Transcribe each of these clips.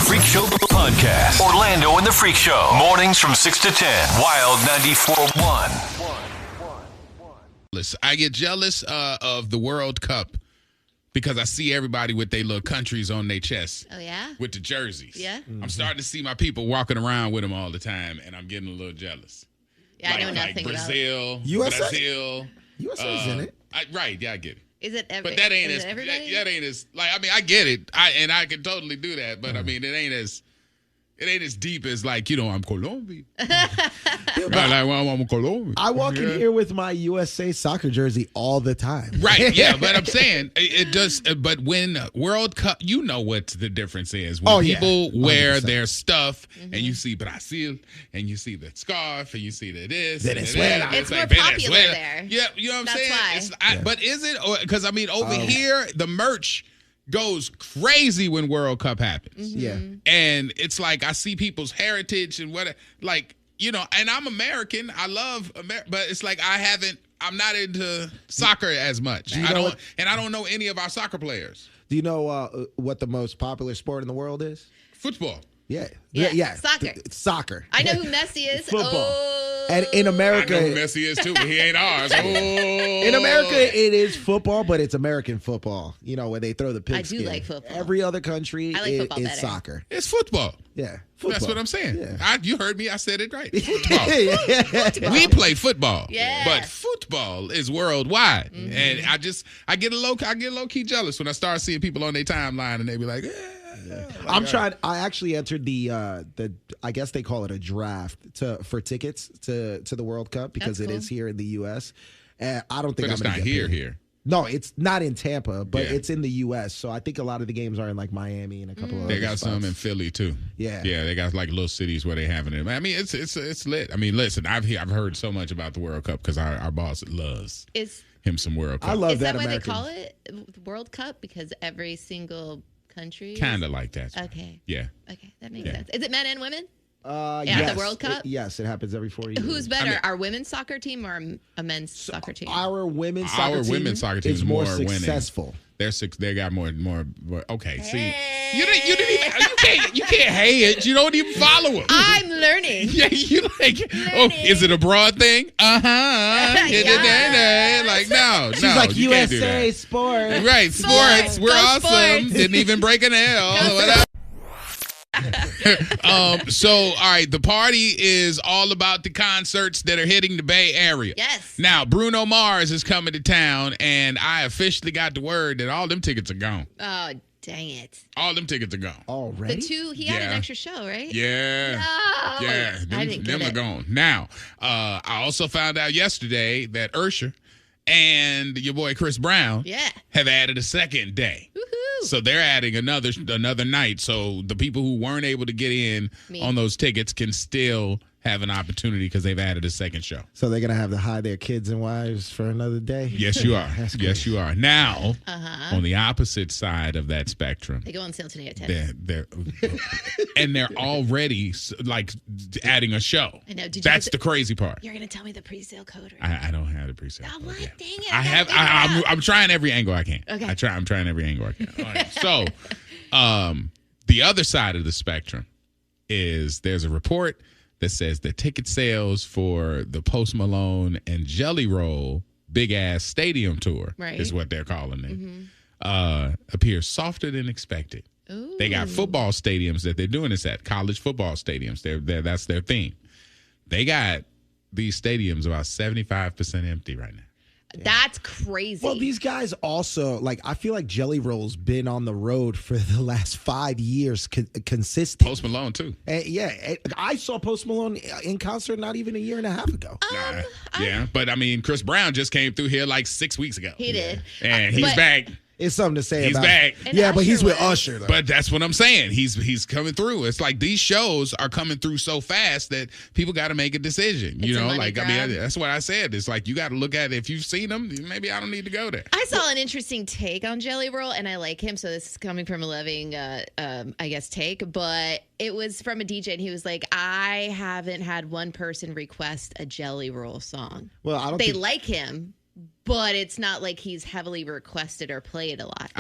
Freak Show podcast. Orlando and the Freak Show. Mornings from 6 to 10. WiLD 94.1. I get jealous of the World Cup because I see everybody with their little countries on their chest. Oh, yeah? With the jerseys. Yeah. Mm-hmm. I'm starting to see my people walking around with them all the time, and I'm getting a little jealous. Yeah, I know nothing Brazil, about Brazil. USA's in it. Right, yeah, I get it. Is it but that ain't everybody? That ain't as like. I mean, I get it. I can totally do that. But I mean, it ain't as deep as like I'm Colombian. I'm Colombian. I walk in here with my USA soccer jersey all the time. Right? Yeah, but I'm saying it does. But when World Cup, you know what the difference is. When people wear their stuff, and you see Brazil, and you see the scarf, and you see the this, Venezuela. It's like more popular there. Yeah, you know what I'm saying. Why. But is it? Because I mean, over here, the merch goes crazy when World Cup happens. Yeah. And it's like I see people's heritage and what, like, and I'm American. I love America, but it's like I'm not into soccer as much. I don't know any of our soccer players. Do you know what the most popular sport in the world is? Football. Yeah. Soccer. I know who Messi is. Football. Oh. And in America, I know who Messi is too, but he ain't ours. Oh. In America, it is football, but it's American football. Where they throw the pigskin. I do like football. Every other country is soccer. It's football. Yeah, football. That's what I'm saying. Yeah. You heard me. I said it right. Football. We play football. Yeah. But football is worldwide, and I get a low key jealous when I start seeing people on their timeline, and they be like, I actually entered the I guess they call it a draft for tickets to the World Cup because it is here in the U.S. And I don't think but it's not here. No, it's not in Tampa, but it's in the U.S. So I think a lot of the games are in like Miami and a couple of other They got spots. some in Philly too. Yeah, they got like little cities where they having it. I mean, it's lit. I mean, listen, I've heard so much about the World Cup because our boss loves him some World Cup. I love Is that American. why they call it World Cup? Because every single country? Kind of like that. Okay. Yeah. Okay, that makes sense. Is it men and women? Yes. The World Cup? Yes, it happens every 4 years. Who's better, our women's soccer team or a men's soccer team? Our women's soccer team is more winning. successful. They got more. Okay, see, you didn't even. You can't hate it. You don't even follow them. I'm learning. Yeah, you like. Oh, is it a broad thing? Yes. Like no. She's like you can't do USA that. Sports. Right, sports. We're Go awesome. sports. Didn't even break an L. Or whatever. So, all right, the party is all about the concerts that are hitting the Bay Area. Yes. Now, Bruno Mars is coming to town, and I officially got the word that all them tickets are gone. Oh, dang it. All them tickets are gone. Already? He had an extra show, right? Yeah. No. Yeah. Them are gone. Now, I also found out yesterday that Usher and your boy Chris Brown have added a second day. Woohoo. So they're adding another night. So the people who weren't able to get in on those tickets can still have an opportunity because they've added a second show. So they're going to have to hide their kids and wives for another day? Yes, you are. Yes, you are. Now, on the opposite side of that spectrum. They go on sale today at 10. And they're already like adding a show. I know. That's the crazy part. You're going to tell me the pre-sale code, right? I don't have the pre-sale Oh, code what? yet. Dang it. I'm trying every angle I can. Okay. I'm trying every angle I can. All right. So, the other side of the spectrum is there's a report that says the ticket sales for the Post Malone and Jelly Roll big ass stadium tour is what they're calling it. Appears softer than expected. Ooh. They got football stadiums that they're doing this at, college football stadiums. That's their theme. They got these stadiums about 75% empty right now. That's crazy. Well, these guys also, I feel like Jelly Roll's been on the road for the last 5 years consistent. Post Malone, too. I saw Post Malone in concert not even a year and a half ago. But I mean, Chris Brown just came through here like 6 weeks ago. He did. And he's back. It's something to say he's about back. Yeah, but he's with Usher, though. But that's what I'm saying. He's coming through. It's like these shows are coming through so fast that people got to make a decision. It's a money grab. I mean, that's what I said. It's like you got to look at it. If you've seen them, maybe I don't need to go there. I saw an interesting take on Jelly Roll, and I like him, so this is coming from a loving, I guess, take. But it was from a DJ, and he was like, I haven't had one person request a Jelly Roll song. Well, I don't They think... like him. but it's not like he's heavily requested or played a lot.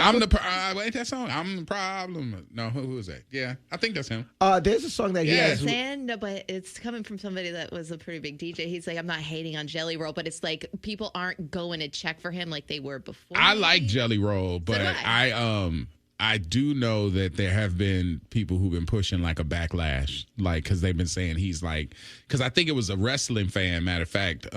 Wait, that song? I'm the problem. No, who is that? Yeah, I think that's him. There's a song that he has. No, but it's coming from somebody that was a pretty big DJ. He's like, I'm not hating on Jelly Roll, but it's like people aren't going to check for him like they were before. I like Jelly Roll, but I do know that there have been people who've been pushing like a backlash, like because they've been saying he's like, because I think it was a wrestling fan. Matter of fact,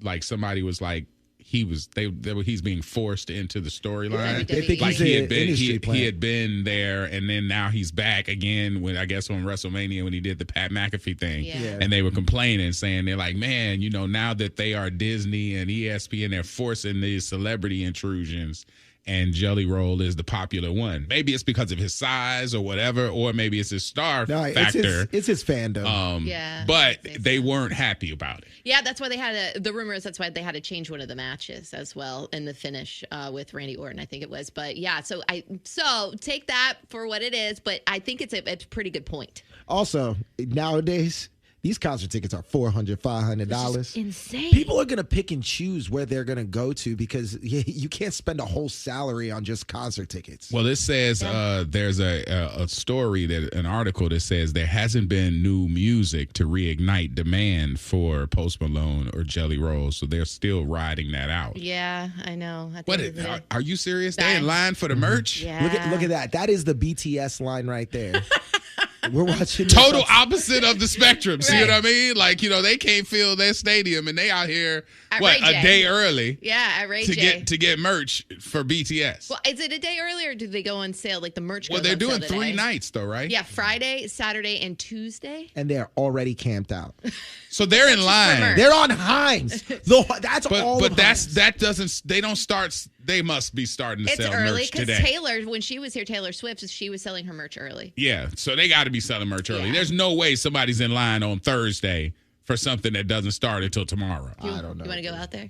like somebody was like he's being forced into the storyline. Yeah, like he had been there, and then now he's back again. When I guess on WrestleMania when he did the Pat McAfee thing, and they were complaining, saying they're like, man, now that they are Disney and ESPN, they're forcing these celebrity intrusions. And Jelly Roll is the popular one. Maybe it's because of his size or whatever, or maybe it's his star factor. It's his fandom. But they weren't happy about it. Yeah, that's why they had the rumor is that's why they had to change one of the matches as well in the finish with Randy Orton, I think it was. But yeah, so take that for what it is. But I think it's a pretty good point. Also, nowadays, these concert tickets are $400, $500. Insane. People are going to pick and choose where they're going to go to because you can't spend a whole salary on just concert tickets. Well, this says there's a story, an article that says there hasn't been new music to reignite demand for Post Malone or Jelly Roll, so they're still riding that out. Yeah, I know. Are you serious? They're in line for the merch? Yeah. Look at that. That is the BTS line right there. We're watching total opposite of the spectrum. See what I mean? Like, they can't fill their stadium and they out here a day early. Yeah, at Ray J. to get merch for BTS. Well, is it a day early or do they go on sale? Like the merch goes they're on doing sale 3 today? nights though, right? Yeah, Friday, Saturday, and Tuesday. And they're already camped out. So they're in line. They're on Heinz. They don't start. They must be starting to sell merch today. It's early because Taylor, when she was here, Taylor Swift, she was selling her merch early. Yeah, so they got to be selling merch early. Yeah. There's no way somebody's in line on Thursday for something that doesn't start until tomorrow. I don't know. You want to go out there?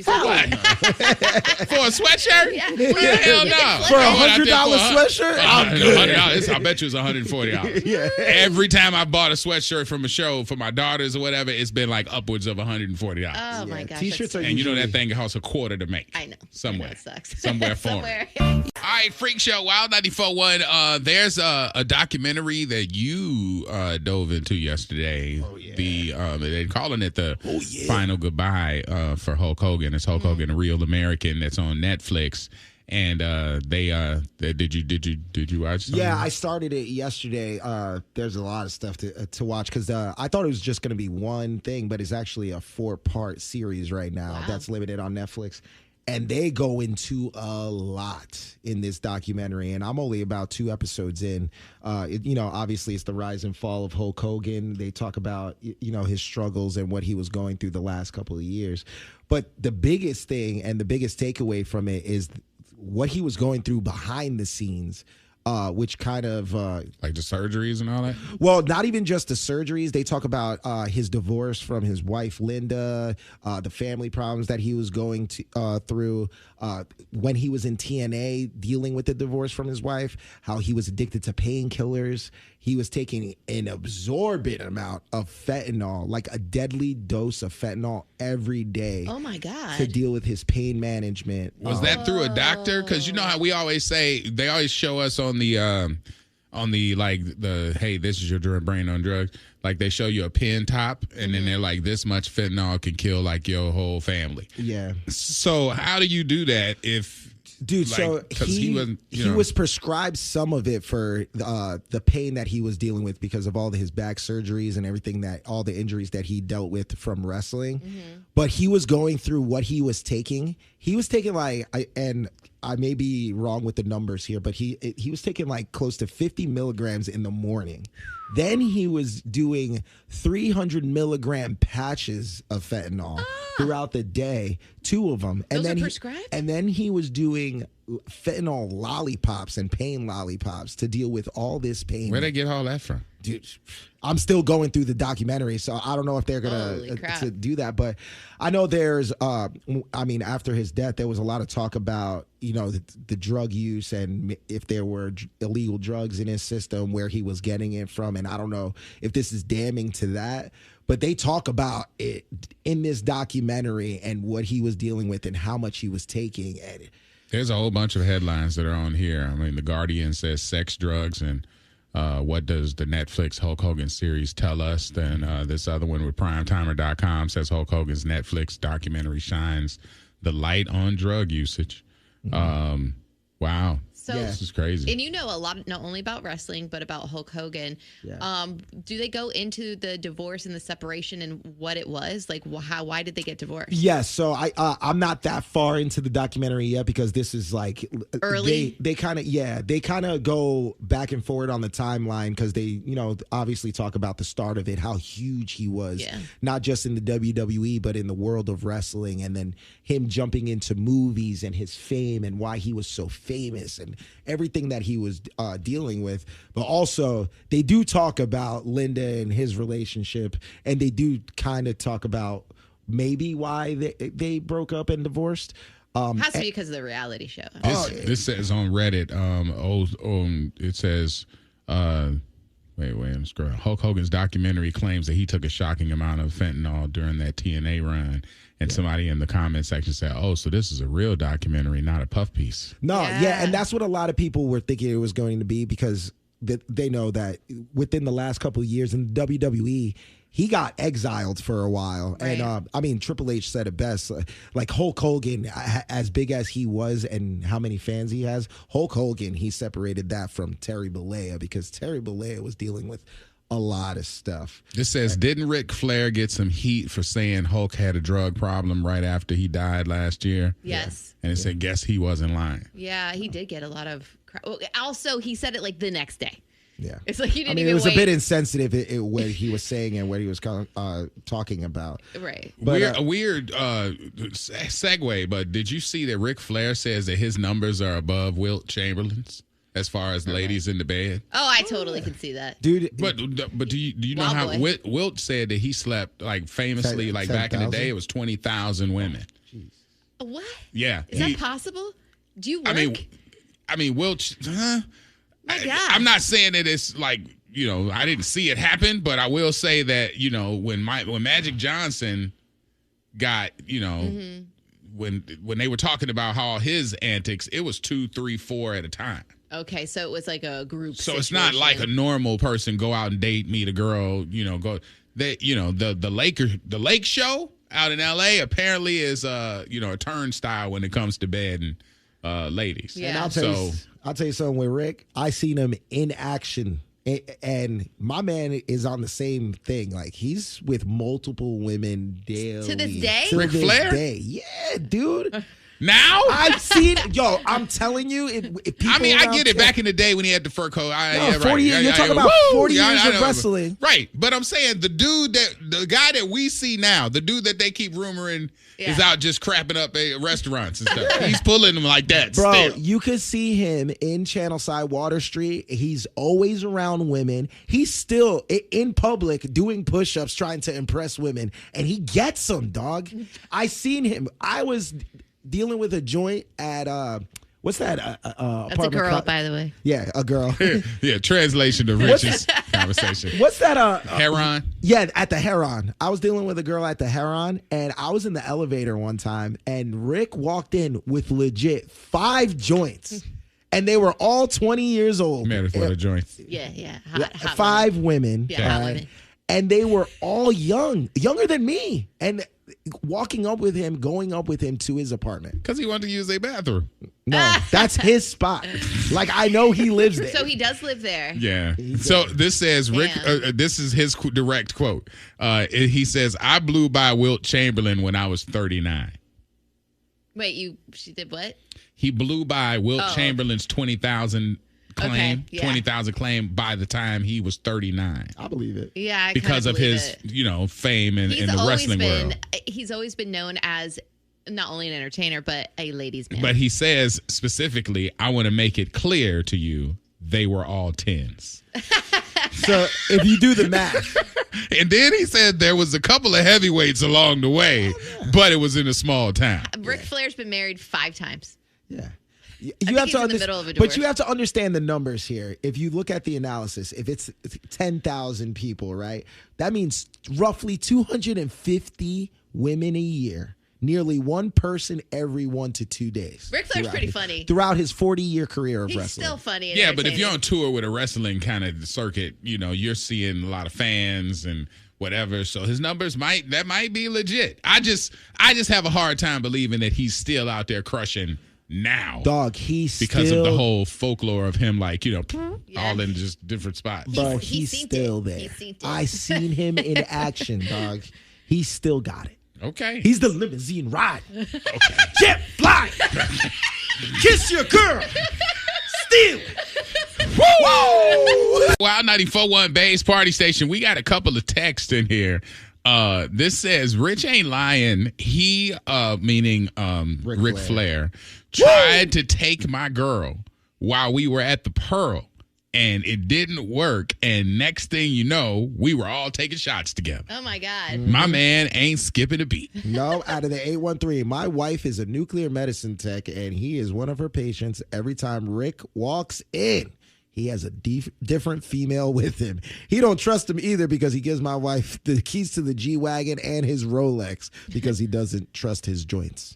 For what? For a sweatshirt? Yeah. Hell no. For $100 sweatshirt? I'm good. $100. I bet you it's $140. Yeah. Every time I bought a sweatshirt from a show for my daughters or whatever, it's been like upwards of $140. Oh my gosh. T-shirts are and that thing costs $25 to make. I know. Somewhere. It sucks. Somewhere foreign. All right, Freak Show, Wild 94.1. There's a documentary that you dove into yesterday. Oh, yeah. They're calling it the final goodbye for Hulk Hogan. It's Hulk Hogan, a Real American, that's on Netflix. And did you watch something? Yeah, I started it yesterday. There's a lot of stuff to watch because I thought it was just going to be one thing, but it's actually a 4-part series right now that's limited on Netflix. And they go into a lot in this documentary, and I'm only about 2 episodes in. Obviously, it's the rise and fall of Hulk Hogan. They talk about, his struggles and what he was going through the last couple of years. But the biggest thing and the biggest takeaway from it is what he was going through behind the scenes. Which kind of like the surgeries and all that? Well, not even just the surgeries. They talk about his divorce from his wife Linda, the family problems that he was going through when he was in TNA, dealing with the divorce from his wife, how he was addicted to painkillers. He was taking an absorbent amount of fentanyl, like a deadly dose of fentanyl every day. Oh my God. To deal with his pain management. Was that through a doctor? Because you know how we always say, they always show us on the hey, this is your brain on drugs. Like they show you a pin top and then they're like, this much fentanyl can kill like your whole family. Yeah. So how do you do that if... Dude, so he was prescribed some of it for the pain that he was dealing with because of all his back surgeries and everything all the injuries that he dealt with from wrestling. But he was going through what he was taking. He was taking and I may be wrong with the numbers here, but he was taking like close to 50 milligrams in the morning. Then he was doing 300 milligram patches of fentanyl throughout the day, 2 of them. Those are prescribed? And then he was doing fentanyl lollipops and pain lollipops to deal with all this pain. Where'd they get all that from? Dude, I'm still going through the documentary, so I don't know if they're Holy gonna crap. to do that. But I know there's, after his death, there was a lot of talk about the drug use and if there were illegal drugs in his system, where he was getting it from, and I don't know if this is damning to that. But they talk about it in this documentary and what he was dealing with and how much he was taking. And there's a whole bunch of headlines that are on here. I mean, The Guardian says sex, drugs, and what does the Netflix Hulk Hogan series tell us? Then this other one with Primetimer.com says Hulk Hogan's Netflix documentary shines the light on drug usage. Wow. So this is crazy. And you know a lot, not only about wrestling, but about Hulk Hogan. Yeah. Do they go into the divorce and the separation and what it was? Like, why did they get divorced? Yes, so I'm not that far into the documentary yet because this is like early. They kind of go back and forward on the timeline because they obviously talk about the start of it, how huge he was, not just in the WWE but in the world of wrestling, and then him jumping into movies and his fame and why he was so famous and everything that he was dealing with. But also they do talk about Linda and his relationship, and they do kind of talk about maybe why they broke up and divorced. Has to be because of the reality show. This says on Reddit, it says, wait, I'm scrolling. Hulk Hogan's documentary claims that he took a shocking amount of fentanyl during that TNA run. And somebody in the comment section said, oh, so this is a real documentary, not a puff piece. No, and that's what a lot of people were thinking it was going to be because they know that within the last couple of years in the WWE, he got exiled for a while. Right. And Triple H said it best. Like Hulk Hogan, as big as he was and how many fans he has, Hulk Hogan, he separated that from Terry Bollea because Terry Bollea was dealing with a lot of stuff. This says, didn't Ric Flair get some heat for saying Hulk had a drug problem right after he died last year? Yes. And it said, guess he wasn't lying. Yeah, he did get a lot of also, he said it like the next day. Yeah. It's like he didn't even it was wait. a bit insensitive what he was saying and what he was talking about. Right. But, weird segue, but did you see that Ric Flair says that his numbers are above Wilt Chamberlain's as far as ladies in the bed? Oh, I totally can see that. Dude. But do you know Wild how boy. Wilt said that he slept, like, famously, like, back in the day, it was 20,000 women. What? Yeah. Is that possible? Do you work? I mean, Wilt, My God. I'm not saying that it's like, I didn't see it happen, but I will say that, when Magic Johnson got, when they were talking about all his antics, it was 2, 3, 4 at a time. Okay, so it was like a group So it's not like a normal person go out and date, meet a girl, go. The Lake Show out in L.A. apparently is a turnstile when it comes to bed and ladies. Yeah. And I'll tell you something with Rick. I seen him in action, and my man is on the same thing. Like he's with multiple women daily. To this day? Ric Flair? Yeah, dude. Now? I've seen it. Yo, I'm telling you. If people I get it. Back in the day when he had the fur coat. 40 years. You're talking about 40 years of wrestling. Right. But I'm saying the guy that we see now, the dude that they keep rumoring is out just crapping up restaurants and stuff. He's pulling them like that. Bro, still. you could see him in Channelside Water Street. He's always around women. He's still in public doing push-ups, trying to impress women. And he gets them, dog. I seen him. I was dealing with a joint at what's that? That's a girl, by the way. Yeah, a girl. Yeah, translation to Rich's conversation. What's that? Heron? Yeah, at the Heron. I was dealing with a girl at the Heron, and I was in the elevator one time, and Rick walked in with legit 5 joints, and they were all 20 years old. Married for the joints. Yeah. Hot 5 women. Yeah, hot women. And they were all younger than me, and walking up with him, going up with him to his apartment. Because he wanted to use a bathroom. No, that's his spot. Like, I know he lives there. So he does live there. Yeah. So this says, Rick, this is his direct quote. He says, I blew by Wilt Chamberlain when I was 39. Wait, she did what? He blew by Wilt Chamberlain's 20,000 claim, Okay, yeah. 20,000 claim by the time he was 39. I believe it. Yeah, because of his, fame in the wrestling world. He's always been known as not only an entertainer, but a ladies' man. But he says specifically, I want to make it clear to you, they were all 10s. So if you do the math. And then he said there was a couple of heavyweights along the way, but it was in a small town. Ric Flair's been married 5 times. Yeah. You have to understand, but you have to understand the numbers here. If you look at the analysis, if it's 10,000 people, right, that means roughly 250 women a year. Nearly one person every 1 to 2 days. Ric Flair's pretty funny. Throughout his 40-year career of He's wrestling. still funny. And Yeah, but if you're on tour with a wrestling kind of circuit, you're seeing a lot of fans and whatever. So his numbers might be legit. I just have a hard time believing that he's still out there crushing now. Dog, he's because still, of the whole folklore of him, all in just different spots. But he's still there. I seen him in action, dog. He's still got it. Okay. He's the limousine ride. Okay. Jet fly. Kiss your girl. Steal. Woo! Wild 94.1 Bay's Party Station. We got a couple of texts in here. This says Rich ain't lying. He, meaning Ric Flair, tried to take my girl while we were at the Pearl. And it didn't work. And next thing you know, we were all taking shots together. Oh, my God. My man ain't skipping a beat. No, out of the 813, my wife is a nuclear medicine tech, and he is one of her patients. Every time Rick walks in, he has a different female with him. He don't trust him either because he gives my wife the keys to the G-Wagon and his Rolex because he doesn't trust his joints.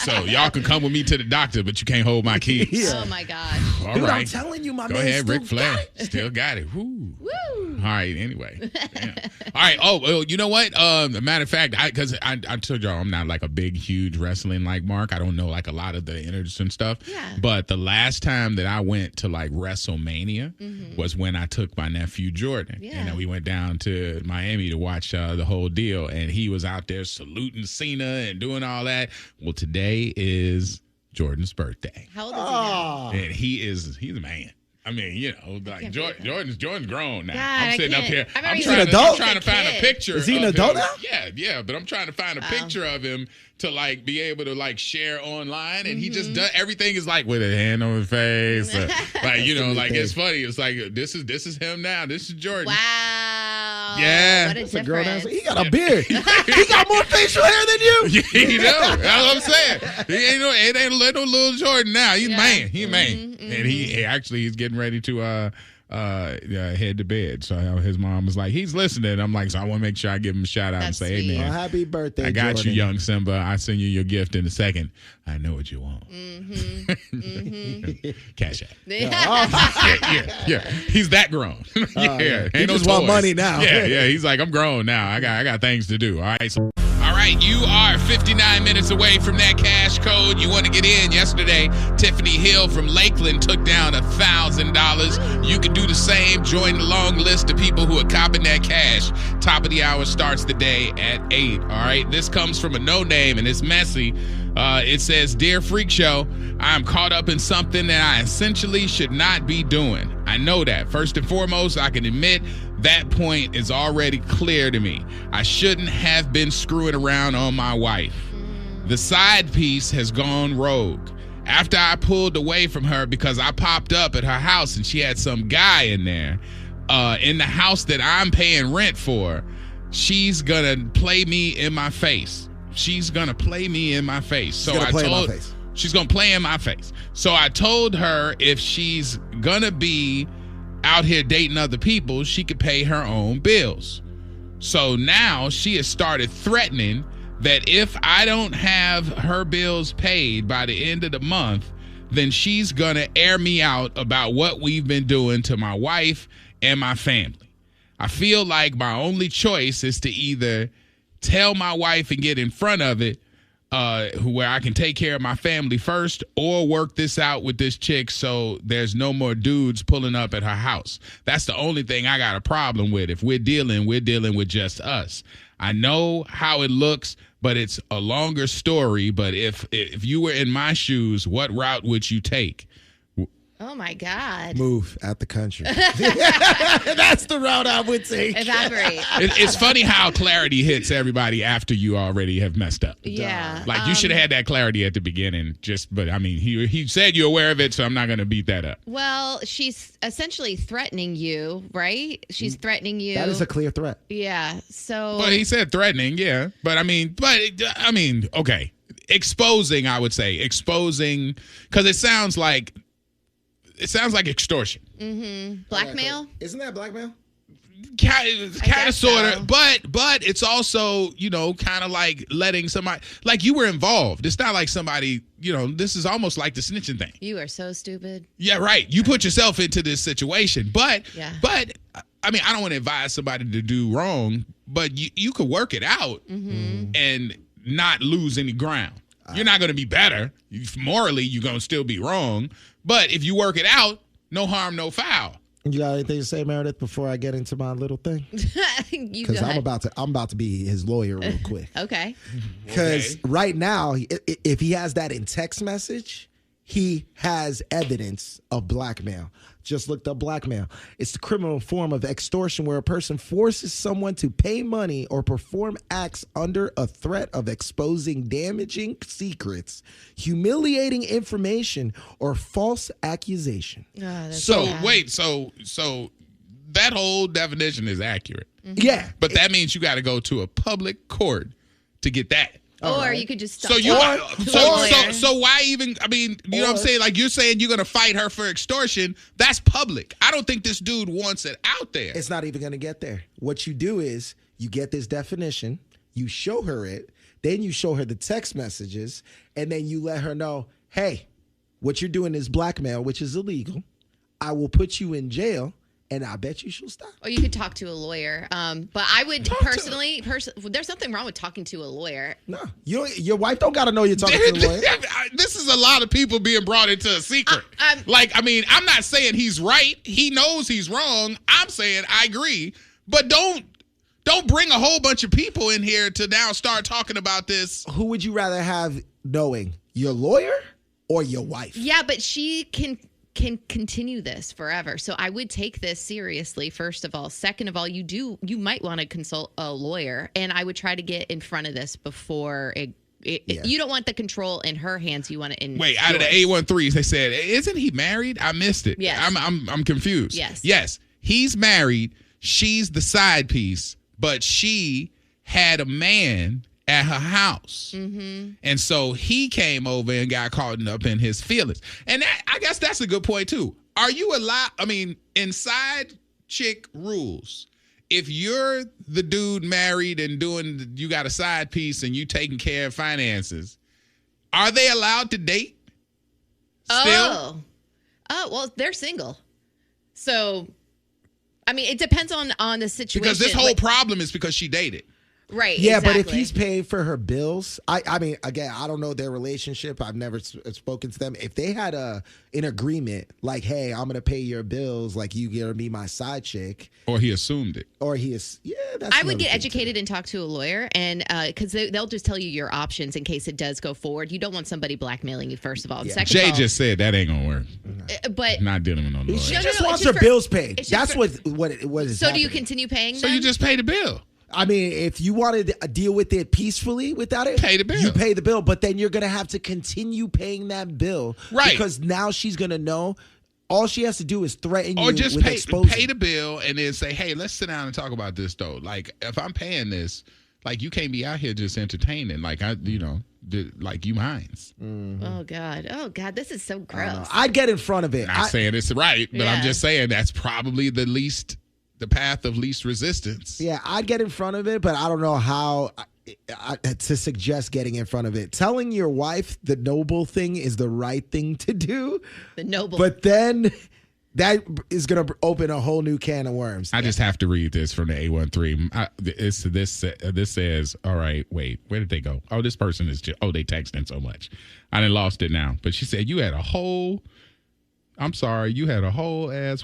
So y'all can come with me to the doctor, but you can't hold my keys. Yeah. Oh, my gosh. All Dude, right. I'm telling you, my Go man ahead, Ric Flair. still got it. Still got it. Woo. Woo. All right, anyway. Yeah. All right. Oh, well, you know what? Matter of fact, because I told y'all I'm not like a big, huge wrestling like Mark. I don't know like a lot of the innards and stuff. Yeah. But the last time that I went to like WrestleMania was when I took my nephew Jordan. Yeah. And then we went down to Miami to watch the whole deal. And he was out there saluting Cena and doing all that. Well, today is Jordan's birthday. How old is he now? And he's a man. I mean, like Jordan's grown now. God, I'm sitting up here. I remember I'm he trying, was to, an adult? I'm trying to find a picture. Is he an of adult him. now? Yeah, but I'm trying to find a picture of him to like be able to like share online, and he just does everything is like with a hand on his face, like like it's funny. It's like this is him now. This is Jordan. Wow. Yeah. What a That's a girl difference. dancer. He got a beard. He got more facial hair than you. You know, that's what I'm saying. It ain't no little Jordan now. He's man. He's man, and he's getting ready to head to bed. So his mom was like, he's listening. I'm like, so I want to make sure I give him a shout out That's and say, sweet. hey man, Well, happy birthday, I got Jordan. you, young Simba. I send you your gift in a second. I know what you want. Cash out. Yeah. He's that grown. Yeah, he ain't no just want toys. money now. Yeah. He's like, I'm grown now. I got things to do. All right. So, all right, you are 59 minutes away from that cash code. You want to get in. Yesterday, Tiffany Hill from Lakeland took down $1,000. You can do the same. Join the long list of people who are copping that cash. Top of the hour starts the day at 8. All right, this comes from a no name, and it's messy. It says, Dear Freak Show, I'm caught up in something that I essentially should not be doing. I know that. First and foremost, I can admit that point is already clear to me. I shouldn't have been screwing around on my wife. The side piece has gone rogue. After I pulled away from her because I popped up at her house and she had some guy in there, in the house that I'm paying rent for, she's gonna play me in my face. She's gonna play me in my face. So I told she's gonna play in my face. So I told her if she's gonna be out here dating other people, she could pay her own bills. So now she has started threatening that if I don't have her bills paid by the end of the month, then she's gonna air me out about what we've been doing to my wife and my family. I feel like my only choice is to either tell my wife and get in front of it, where I can take care of my family first, or work this out with this chick so there's no more dudes pulling up at her house. That's the only thing I got a problem with. If we're dealing with just us. I know how it looks, but it's a longer story. But if you were in my shoes, what route would you take? Oh my God. Move out the country. That's the route I would take. Evaporate. It's funny how clarity hits everybody after you already have messed up. Yeah. Like you should have had that clarity at the beginning. But I mean, he said you're aware of it, so I'm not going to beat that up. Well, she's essentially threatening you, right? She's threatening you. That is a clear threat. Yeah. So. Well, he said threatening, yeah. But I mean, okay. Exposing, I would say. Exposing, because it sounds like extortion. Mm-hmm. Blackmail? Isn't that blackmail? Kind of, sort of, so. but it's also, kind of like letting somebody, like you were involved. It's not like somebody, this is almost like the snitching thing. You are so stupid. Yeah, right. You put yourself into this situation, but I mean, I don't want to advise somebody to do wrong, but you could work it out and not lose any ground. You're not going to be better. Morally, you're going to still be wrong. But if you work it out, no harm, no foul. You got anything to say, Meredith, before I get into my little thing? Because I'm about to be his lawyer real quick. Okay. Because right now, if he has that in text message, he has evidence of blackmail. Just looked up blackmail. It's the criminal form of extortion where a person forces someone to pay money or perform acts under a threat of exposing damaging secrets, humiliating information, or false accusation. So that whole definition is accurate. Mm-hmm. Yeah. But that means you got to go to a public court to get that. Or you could just stop. So why even? I mean, you know what I'm saying? Like you're saying you're gonna fight her for extortion. That's public. I don't think this dude wants it out there. It's not even gonna get there. What you do is you get this definition, you show her it, then you show her the text messages, and then you let her know, hey, what you're doing is blackmail, which is illegal. I will put you in jail. And I bet you she'll stop. Or you could talk to a lawyer. But I would personally, there's nothing wrong with talking to a lawyer. No, your wife don't got to know you're talking to a lawyer. This is a lot of people being brought into a secret. I'm not saying he's right. He knows he's wrong. I'm saying I agree. But don't bring a whole bunch of people in here to now start talking about this. Who would you rather have knowing, your lawyer or your wife? Yeah, but she can continue this forever. So I would take this seriously, first of all. Second of all, you might want to consult a lawyer, and I would try to get in front of this before you don't want the control in her hands. You want it in Wait, out of the 813s, they said, isn't he married? I missed it. Yes. I'm confused. Yes, he's married. She's the side piece, but she had a man at her house. Mm-hmm. And so he came over and got caught up in his feelings. And I guess that's a good point, too. Are you allowed, in side chick rules, if you're the dude married and you got a side piece and you taking care of finances, are they allowed to date still? Oh, well, they're single. So, it depends on the situation. Because this whole problem is because she dated. Right. Yeah, exactly. But if he's paying for her bills, again, I don't know their relationship. I've never spoken to them. If they had an agreement, like, hey, I'm gonna pay your bills, like you gonna be my side chick, or he assumed it, or that's. I would get educated and talk to a lawyer, and because they'll just tell you your options in case it does go forward. You don't want somebody blackmailing you, first of all. And second Jay of all, just said that ain't gonna work. But not dealing with no lawyer. She just wants her bills paid. That's what it was. So do you continue paying them? So you just pay the bill. If you wanted to deal with it peacefully without it, pay the bill. You pay the bill, but then you're going to have to continue paying that bill. Right. Because now she's going to know all she has to do is threaten you or just with exposure. Pay the bill and then say, hey, let's sit down and talk about this, though. Like, if I'm paying this, like, you can't be out here just entertaining. Like, like you minds. Mm-hmm. Oh, God. This is so gross. I'd get in front of it. Not saying it's right, but I'm just saying that's probably the path of least resistance. Yeah, I'd get in front of it, but I don't know how to suggest getting in front of it. Telling your wife the noble thing is the right thing to do. The noble. But then that is going to open a whole new can of worms. I just have to read this from the A13. This says, all right, wait, where did they go? Oh, this person is just, they texting so much. I done lost it now. But she said, you had a whole ass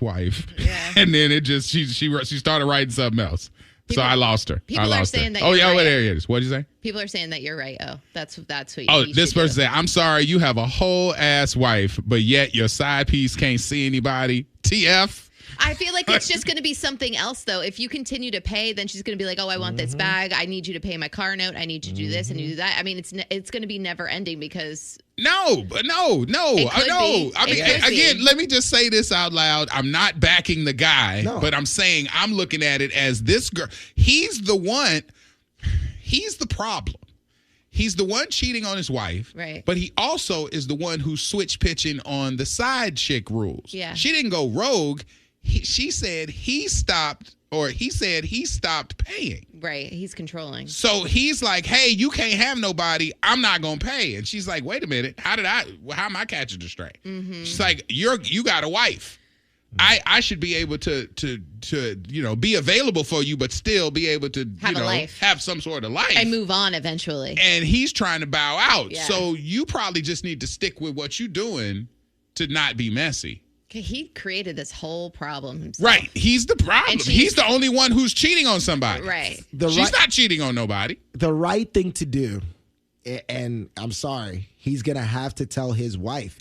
wife. Yeah. And then it just, she started writing something else. So I lost her. People I are lost saying her. that Oh, you're yeah, right. there it is. What'd you say? People are saying that you're right. Oh, that's what you This should person do. said, I'm sorry, you have a whole ass wife, but yet your side piece can't see anybody. TF. I feel like it's just going to be something else, though. If you continue to pay, then she's going to be like, oh, I want this bag. I need you to pay my car note. I need you to do this and you do that. I mean, it's going to be never ending because... No. It could I be. mean, It could again, be. let me just say this out loud. I'm not backing the guy, but I'm saying I'm looking at it as this girl. He's the problem. He's the one cheating on his wife, right? But he also is the one who's switch pitching on the side chick rules. Yeah. She didn't go rogue. She said he stopped paying. Right. He's controlling. So he's like, hey, you can't have nobody. I'm not going to pay. And she's like, wait a minute. How am I catching the stray? Mm-hmm. She's like, you got a wife. I should be able to be available for you, but still be able to have a life, have some sort of life and move on eventually. And he's trying to bow out. Yeah. So you probably just need to stick with what you're doing to not be messy. He created this whole problem himself. Right. He's the problem. He's the only one who's cheating on somebody. Right. She's not cheating on nobody. The right thing to do, and I'm sorry, he's going to have to tell his wife.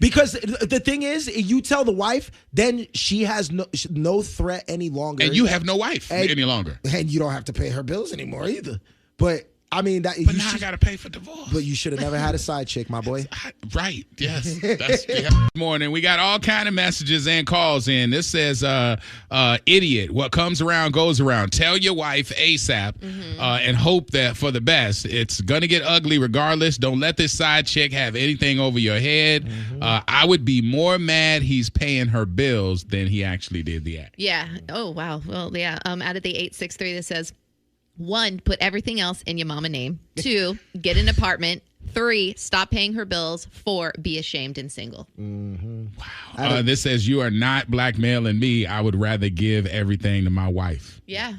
Because the thing is, you tell the wife, then she has no threat any longer. And you have no wife any longer. And you don't have to pay her bills anymore either. But... I mean, now I gotta pay for divorce. But you should have never had a side chick, my boy. Right? Yes. Morning. We got all kind of messages and calls in. This says, "Idiot. What comes around goes around. Tell your wife ASAP, and hope that for the best. It's gonna get ugly regardless. Don't let this side chick have anything over your head. I would be more mad he's paying her bills than he actually did the act." Yeah. Oh wow. Well, yeah. Out of the 863 that says. 1, put everything else in your mama name. 2, get an apartment. 3, stop paying her bills. 4, be ashamed and single. Wow. This says, you are not blackmailing me. I would rather give everything to my wife. Yeah.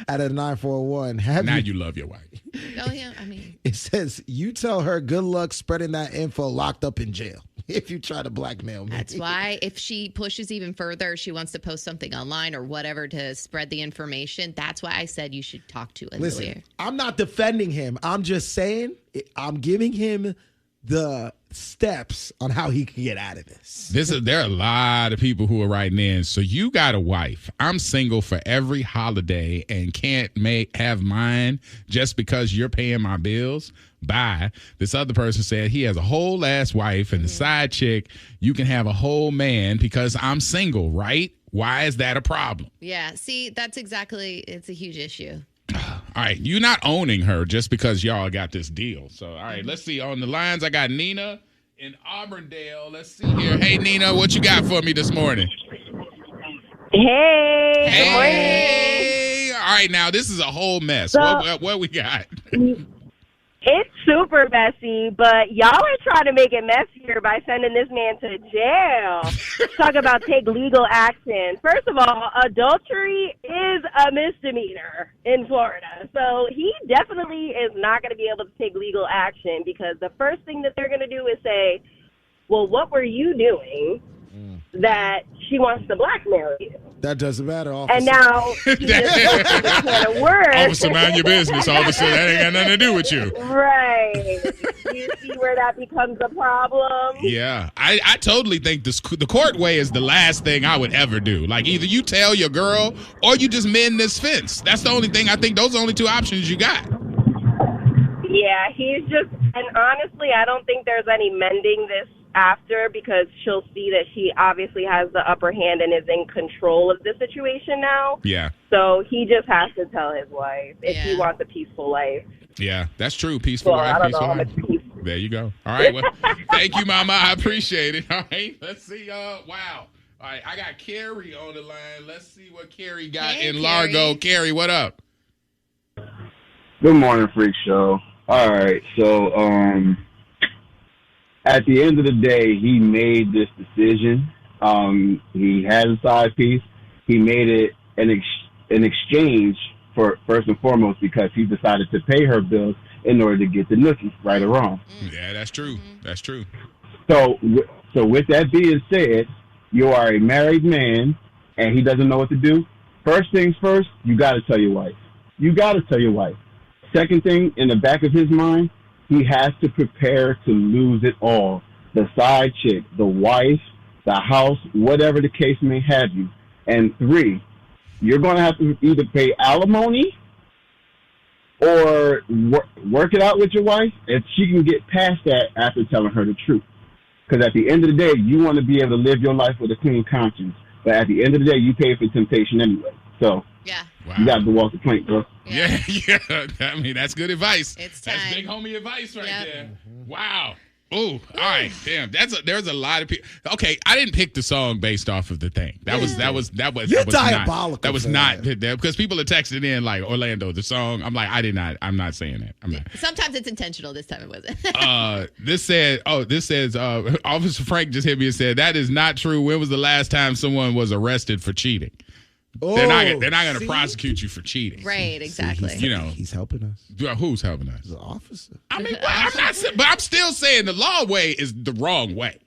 Out of 941. You love your wife. Oh, yeah. I mean. It says, you tell her good luck spreading that info locked up in jail if you try to blackmail me. That's why if she pushes even further, she wants to post something online or whatever to spread the information. That's why I said you should talk to a lawyer. I'm not defending him. I'm just saying I'm giving him the steps on how he can get out of this. There are a lot of people who are writing in. So you got a wife. I'm single for every holiday and can't have mine just because you're paying my bills. Bye. This other person said he has a whole ass wife and the side chick, you can have a whole man because I'm single, right? Why is that a problem? Yeah. See, it's a huge issue. All right, you're not owning her just because y'all got this deal. So, all right, let's see. On the lines, I got Nina in Auburndale. Let's see here. Hey, Nina, what you got for me this morning? Hey. Good morning. All right, now, this is a whole mess. So, what we got? It's super messy, but y'all are trying to make it messier by sending this man to jail. Talk about take legal action. First of all, adultery is a misdemeanor in Florida. So he definitely is not going to be able to take legal action because the first thing that they're going to do is say, well, what were you doing that she wants to blackmail you? That doesn't matter, officer. And now he just opened a can of worms. Officer, mind your business, officer. That ain't got nothing to do with you. Right. You see where that becomes a problem? Yeah. I totally think the court way is the last thing I would ever do. Like, either you tell your girl or you just mend this fence. That's the only thing. I think those are the only two options you got. Yeah, and honestly, I don't think there's any mending this after because she'll see that she obviously has the upper hand and is in control of the situation now. Yeah. So he just has to tell his wife if he wants a peaceful life. Yeah, that's true. Peaceful life, peaceful life. There you go. All right. Well, thank you, Mama. I appreciate it. All right. Let's see. Wow. All right. I got Carrie on the line. Let's see what Carrie got in Largo. Carrie, what up? Good morning, Freak Show. All right. So, at the end of the day, he made this decision. He has a side piece. He made it an exchange for first and foremost because he decided to pay her bills in order to get the nookie, right or wrong. Yeah, that's true. That's true. So with that being said, you are a married man and he doesn't know what to do. First things first, you got to tell your wife. You got to tell your wife. Second thing, in the back of his mind, he has to prepare to lose it all. The side chick, the wife, the house, whatever the case may have you. And 3, you're going to have to either pay alimony or work it out with your wife if she can get past that after telling her the truth. Because at the end of the day, you want to be able to live your life with a clean conscience. But at the end of the day, you pay for temptation anyway. So Yeah. Wow. you got to walk the plank, bro. Yeah. I mean, that's good advice. It's That's time. big homie advice right Yep. there. Wow. Oh, all right. Damn. There's a lot of people. Okay, I didn't pick the song based off of the thing. That was You're diabolical That was for not that. because people are texting in like Orlando the song. I'm like, I'm not saying that. I'm not. Sometimes it's intentional. This time it wasn't. This says Officer Frank just hit me and said that is not true. When was the last time someone was arrested for cheating? They're not going to prosecute you for cheating. Right, exactly. You know, He's helping us. who's helping us? The officer. I mean, but I'm still saying the law way is the wrong way.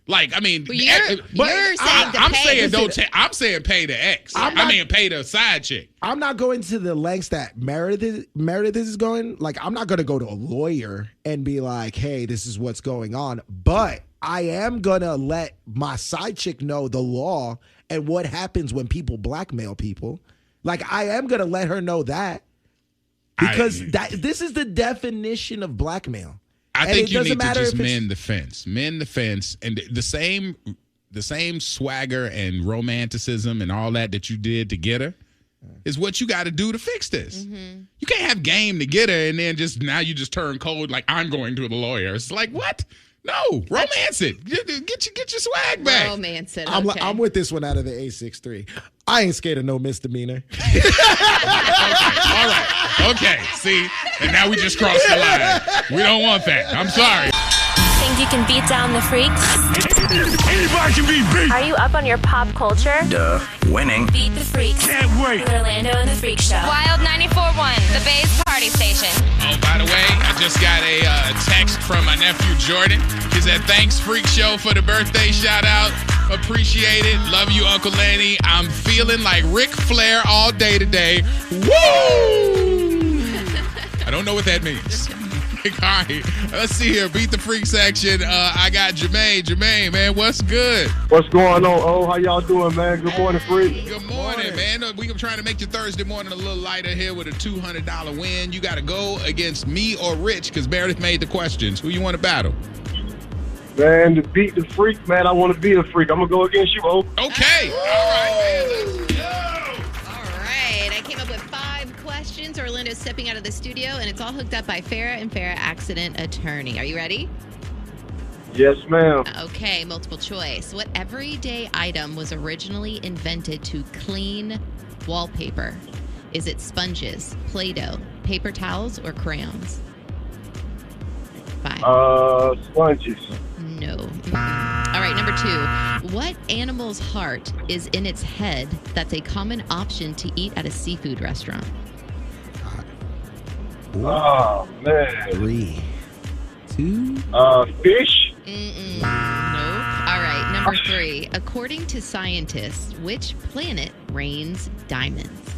Like, I mean, But you're saying I'm to saying pay. I'm saying pay the ex. Pay the side chick. I'm not going to the lengths that Meredith is going. Like, I'm not going to go to a lawyer and be like, hey, this is what's going on. But I am going to let my side chick know the law and what happens when people blackmail people. Like, I am going to let her know that. Because this is the definition of blackmail. I And think it you doesn't need to matter just if it's- mend the fence, and the same swagger and romanticism and all that you did to get her is what you got to do to fix this. You can't have game to get her and then now you just turn cold like I'm going to the lawyer. It's like, what? No, romance it. Get your swag back. Romance it. I'm Okay. with this one out of the A63. I ain't scared of no misdemeanor. Okay, all right. Okay, see, and now we just crossed the line. We don't want that. I'm sorry. Think you can beat down the freaks? Anybody can be beat. Are you up on your pop culture? Duh. Winning. Beat the freaks. Can't wait. With Orlando and the Freak Show. Wild 94.1, the Bay's party station. Oh, by the way, I just got a text from my nephew Jordan. He said, thanks, Freak Show, for the birthday shout out. Appreciate it. Love you, Uncle Lanny. I'm feeling like Ric Flair all day today. Woo! I don't know what that means. All right, let's see here. Beat the freak section. I got Jermaine. Jermaine, man, what's good? What's going on? Oh, how y'all doing, man? Good morning, freak. Good morning, man. We're trying to make your Thursday morning a little lighter here with a $200 win. You got to go against me or Rich because Meredith made the questions. Who you want to battle? Man, to beat the freak, man, I want to be a freak. I'm going to go against you, oh. Okay. All right, man. Let's go. All right. I came up with 5 questions. Orlando's stepping out of the studio, and it's all hooked up by Farrah and Farrah Accident Attorney. Are you ready? Yes, ma'am. Okay, multiple choice. What everyday item was originally invented to clean wallpaper? Is it sponges, Play-Doh, paper towels, or crayons? 5. Sponges. No. All right, number 2. What animal's heart is in its head that's a common option to eat at a seafood restaurant? Oh, man. 3, 2. Fish. Nope. All right, number 3. According to scientists, which planet rains diamonds?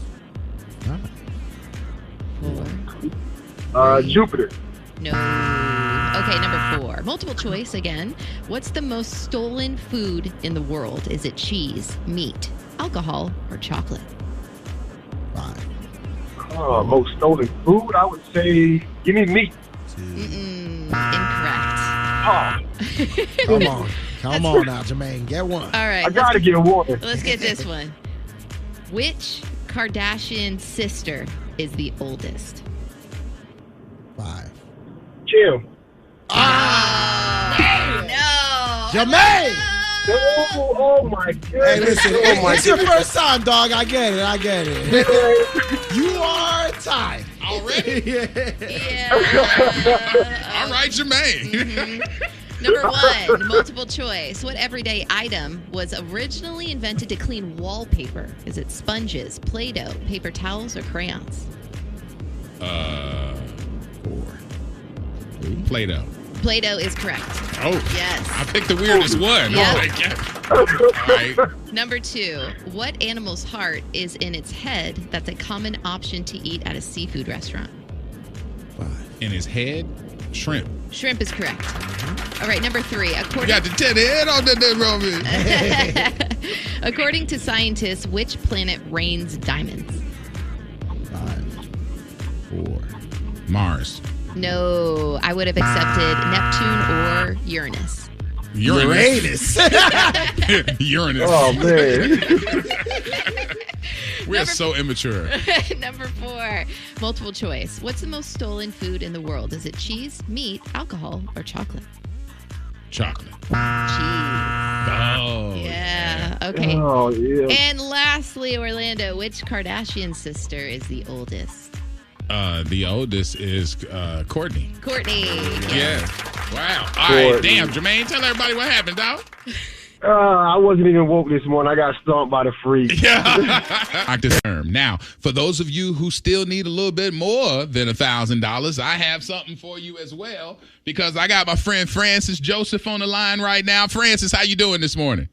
4. Jupiter. No. Okay, number 4. Multiple choice again. What's the most stolen food in the world? Is it cheese, meat, alcohol, or chocolate? 5. Most stolen food, I would say, give me meat. 2. Incorrect. Oh, Come on now, Jermaine. Get one. All right. I got to get one. Let's get this one. Which Kardashian sister is the oldest? 5. Kim. No. Jermaine! Oh, my God. Hey, listen, Oh, my it's your goodness. first time, dog. I get it. You are tied. Already? Yeah. All right, Jermaine. Number 1, multiple choice. What everyday item was originally invented to clean wallpaper? Is it sponges, Play-Doh, paper towels, or crayons? 4, 3. Play-Doh. Play-Doh is correct. Oh. Yes. I picked the weirdest one. Yep. Oh, my God. All right. Number 2, what animal's heart is in its head that's a common option to eat at a seafood restaurant? 5. In his head, shrimp. Shrimp is correct. All right, number 3. You got the 10 head on the Roman. According to scientists, which planet rains diamonds? 5, 4. Mars. No, I would have accepted Neptune or Uranus. Uranus. Uranus. Oh, man. We are so immature. Number 4, multiple choice. What's the most stolen food in the world? Is it cheese, meat, alcohol, or chocolate? Chocolate. Cheese. Oh. Yeah. Okay. Oh, yeah. And lastly, Orlando, which Kardashian sister is the oldest? The oldest is Courtney. Courtney. Yeah. Wow. All right. Courtney. Damn, Jermaine, tell everybody what happened, dog. I wasn't even woke this morning. I got stomped by the freak. Yeah. This term. Now, for those of you who still need a little bit more than $1,000, I have something for you as well, because I got my friend Francis Joseph on the line right now. Francis, how you doing this morning?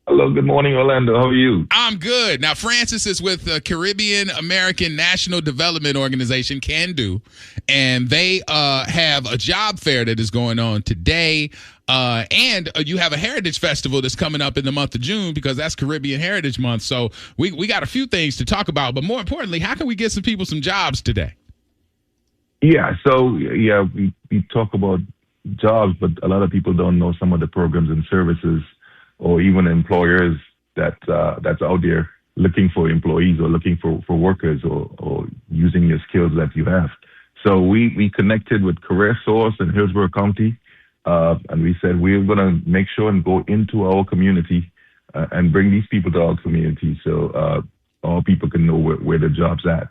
Hello, good morning, Orlando. How are you? I'm good. Now, Francis is with the Caribbean American National Development Organization, CANDO, and they have a job fair that is going on today. And you have a heritage festival that's coming up in the month of June, because that's Caribbean Heritage Month. So we got a few things to talk about, but more importantly, how can we get some people some jobs today? Yeah, so we talk about jobs, but a lot of people don't know some of the programs and services, or even employers that's out there looking for employees or looking for workers, or using your skills that you have. So we connected with Career Source in Hillsborough County, and we said we're going to make sure and go into our community and bring these people to our community, so all people can know where the job's at.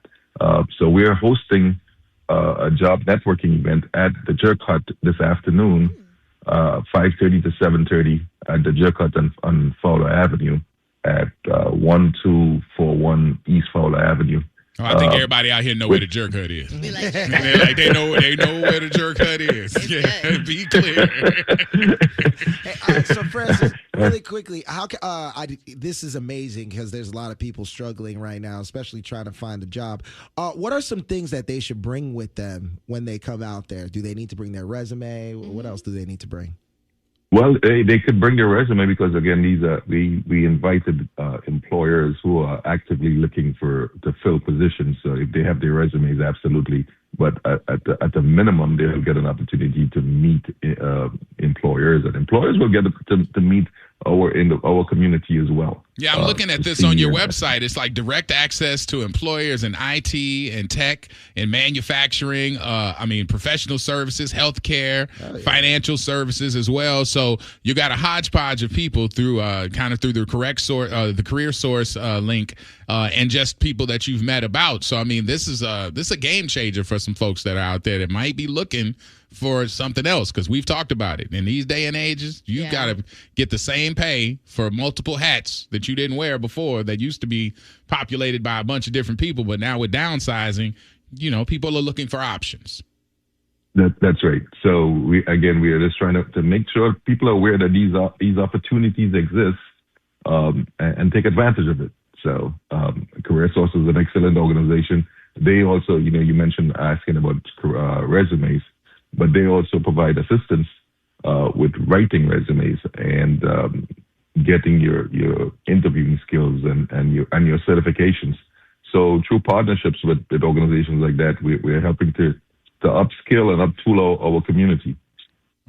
So we're hosting a job networking event at the Jerk Hut this afternoon, 5:30 to 7:30 at the Jerk Hut on Fowler Avenue at 1241 East Fowler Avenue. Oh, I think everybody out here know where the Jerk Hut is. They know where the Jerk Hut is. Yeah, be clear. Hey, so Francis, really quickly, how this is amazing, because there's a lot of people struggling right now, especially trying to find a job. What are some things that they should bring with them when they come out there? Do they need to bring their resume? What else do they need to bring? Well, they could bring their resume, because again, these we invited employers who are actively looking to fill positions. So if they have their resumes, absolutely. But at the minimum, they'll get an opportunity to meet employers, and employers will get to meet our community as well. Yeah, I'm looking at this on your website. It's like direct access to employers in IT and tech and manufacturing. Professional services, healthcare, financial services as well. So you got a hodgepodge of people through the Career Source link, and just people that you've met about. So this is a game changer for some folks that are out there that might be looking for something else, because we've talked about it. In these day and ages, you've got to get the same pay for multiple hats that you didn't wear before, that used to be populated by a bunch of different people. But now with downsizing, people are looking for options. That's right. So we are just trying to make sure people are aware that these opportunities exist, and take advantage of it. So Career Source is an excellent organization. They also, you mentioned asking about resumes, but they also provide assistance with writing resumes and getting your interviewing skills and your certifications. So through partnerships with organizations like that, we're helping to upskill and uptool our community.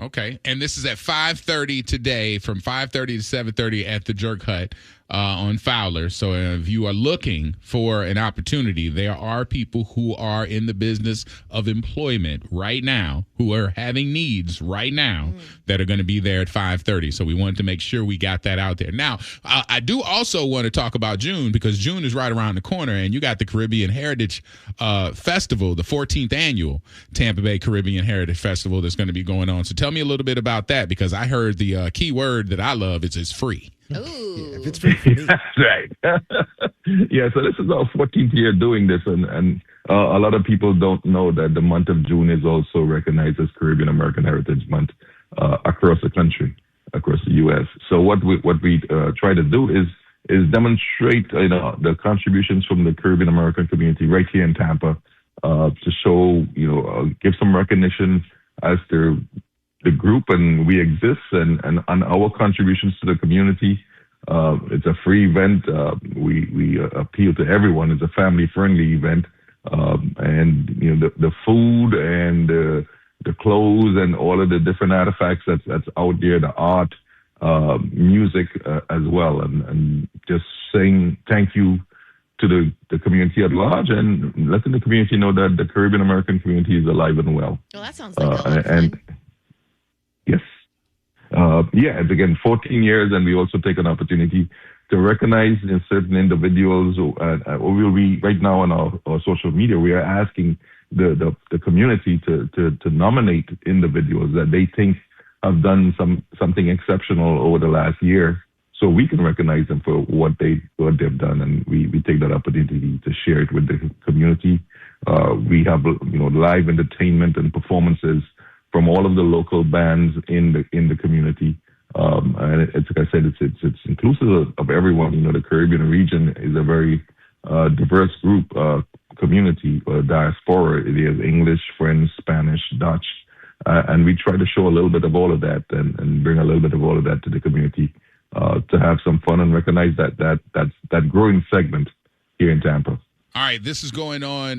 Okay, and this is at 5:30 today, from 5:30 to 7:30 at the Jerk Hut on Fowler. So if you are looking for an opportunity, there are people who are in the business of employment right now, who are having needs right now, that are going to be there at 5:30. So we wanted to make sure we got that out there. Now, I do also want to talk about June, because June is right around the corner, and you got the Caribbean Heritage Festival, the 14th annual Tampa Bay Caribbean Heritage Festival that's going to be going on. So tell me a little bit about that, because I heard the key word that I love is it's free. Ooh. If it's free for me. That's right. Yeah, so this is our 14th year doing this, and a lot of people don't know that the month of June is also recognized as Caribbean American Heritage Month across the country, across the U.S. So what we try to do is demonstrate the contributions from the Caribbean American community right here in Tampa to show give some recognition as the group and we exist and our contributions to the community. It's a free event. We appeal to everyone. It's a family friendly event. And the food and the clothes and all of the different artifacts that's out there, the art, music as well, and just saying thank you to the community at large and letting the community know that the Caribbean American community is alive and well. Well, that sounds like a lot of fun. Yes. It's again 14 years, and we also take an opportunity to recognize certain individuals. We'll be right now on our social media. We are asking the community to nominate individuals that they think have done something exceptional over the last year, so we can recognize them for what they've done, and we take that opportunity to share it with the community. We have live entertainment and performances from all of the local bands in the community. And it's like I said, it's inclusive of everyone. The Caribbean region is a very diverse group, community, diaspora. It is English, French, Spanish, Dutch, and we try to show a little bit of all of that and bring a little bit of all of that to the community to have some fun and recognize that growing segment here in Tampa. All right, this is going on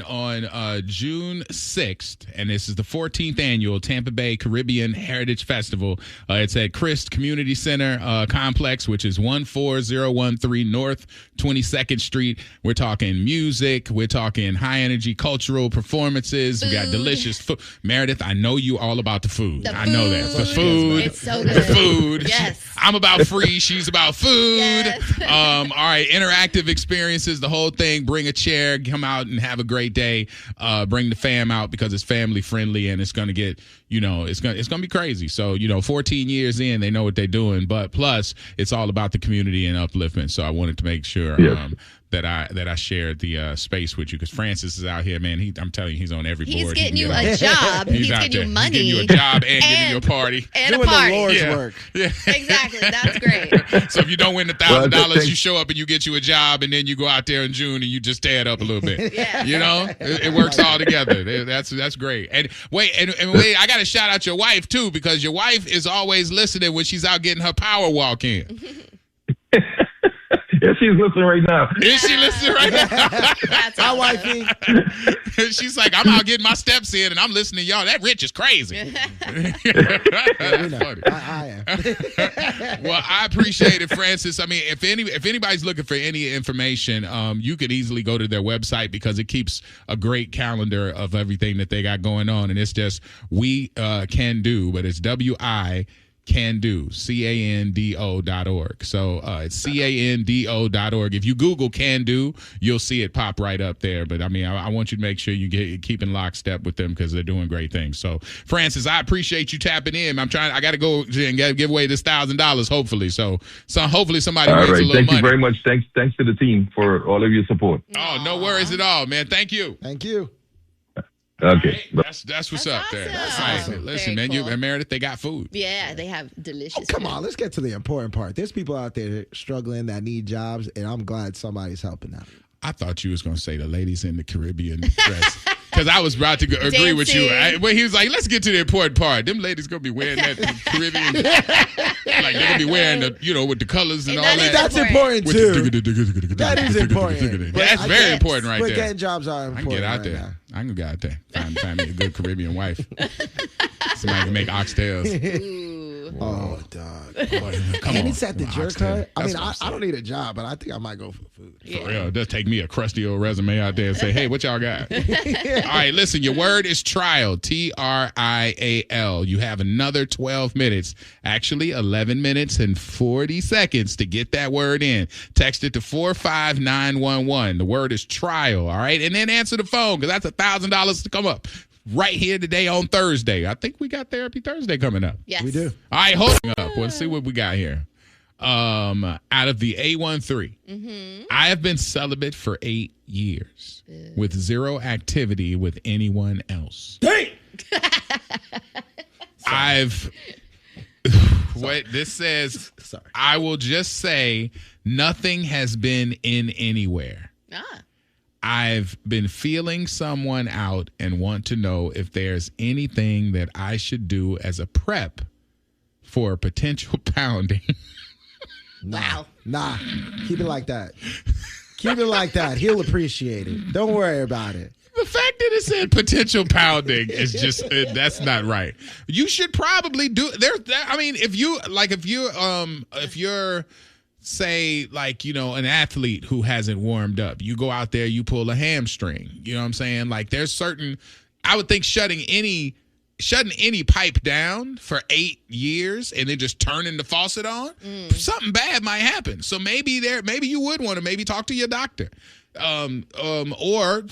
June 6th, and this is the 14th annual Tampa Bay Caribbean Heritage Festival. It's at Christ Community Center Complex, which is 14013 North 22nd Street. We're talking music. We're talking high-energy cultural performances. We got delicious food. Meredith, I know you all about the food. I know that. The food. It's so good. The food. Yes. I'm about free. She's about food. Yes. All right, interactive experiences, the whole thing. Bring a chair. Come out and have a great day. Bring the fam out because it's family friendly and it's going to get, it's going to be crazy. So, 14 years in, they know what they're doing. But plus, it's all about the community and upliftment. So I wanted to make sure that I shared the space with you because Francis is out here, man. I'm telling you, he's on every board. He's getting you a job. He's getting you money. He's getting you a job and giving you a party. And doing a party. the Lord's work. Yeah. Exactly. That's great. So if you don't win the $1,000, you show up and you get you a job, and then you go out there in June and you just tear it up a little bit. Yeah. It works all together. That's great. And wait, I got to shout out your wife too because your wife is always listening when she's out getting her power walk in. Yeah, she's listening right now. Is she listening right now? That's Hi, wifey. She's like, I'm out getting my steps in, and I'm listening to y'all. That Rich is crazy. That's funny. I am. Well, I appreciate it, Francis. I mean, if anybody's looking for any information, you could easily go to their website because it keeps a great calendar of everything that they got going on, and it's just We Can Do, but it's WI Can Do, CANDO.org. So it's CANDO.org. If you Google Can Do, you'll see it pop right up there. But I mean, I want you to make sure you keep in lockstep with them because they're doing great things. So, Francis, I appreciate you tapping in. I got to go and give away this $1,000, hopefully. So hopefully somebody wins a little money. Thank you very much. Thanks to the team for all of your support. Oh, no worries at all, man. Thank you. Thank you. Okay. Right. That's what's up awesome. there. That's All right. awesome. Listen, Very man, cool. you and Meredith, they got food. Yeah, they have delicious Come food. on, let's get to the important part. There's people out there struggling that need jobs, and I'm glad somebody's helping out. I thought you was going to say the ladies in the Caribbean dress. Because I was about to agree with you. But he was like, let's get to the important part. Them ladies going to be wearing that Caribbean. Like, they're going to be wearing the, with the colors and all that. That's important, too. That is important. That's very important right but there. getting jobs are important. I can get out right there. now. I can get out there. Find me a good Caribbean wife. Somebody can make oxtails. Ooh. Oh, dog. Come And on. it's at the jerk Oxtail. hut. I mean, That's what I don't need a job, but I think I might go for food. For real. Just take me a crusty old resume out there and say, hey, what y'all got? All right, listen, your word is trial, TRIAL. You have another 12 minutes, actually 11 minutes and 40 seconds to get that word in. Text it to 45911. The word is trial, all right? And then answer the phone because that's $1,000 to come up right here today on Thursday. I think we got Therapy Thursday coming up. Yes. We do. All right, hold up. Let's see what we got here. Out of the A13, I have been celibate for 8 years with zero activity with anyone else. Dang! What this says, Sorry. I will just say nothing has been in anywhere. I've been feeling someone out and want to know if there's anything that I should do as a prep for a potential pounding. Wow. Nah. Keep it like that. Keep it like that. He'll appreciate it. Don't worry about it. The fact that it said potential pounding is just that's not right. You should probably do I mean, if you're say like, an athlete who hasn't warmed up, you go out there, you pull a hamstring, you know what I'm saying? Like there's I would think shutting any pipe down for 8 years and then just turning the faucet on, something bad might happen. So maybe you would want to maybe talk to your doctor, or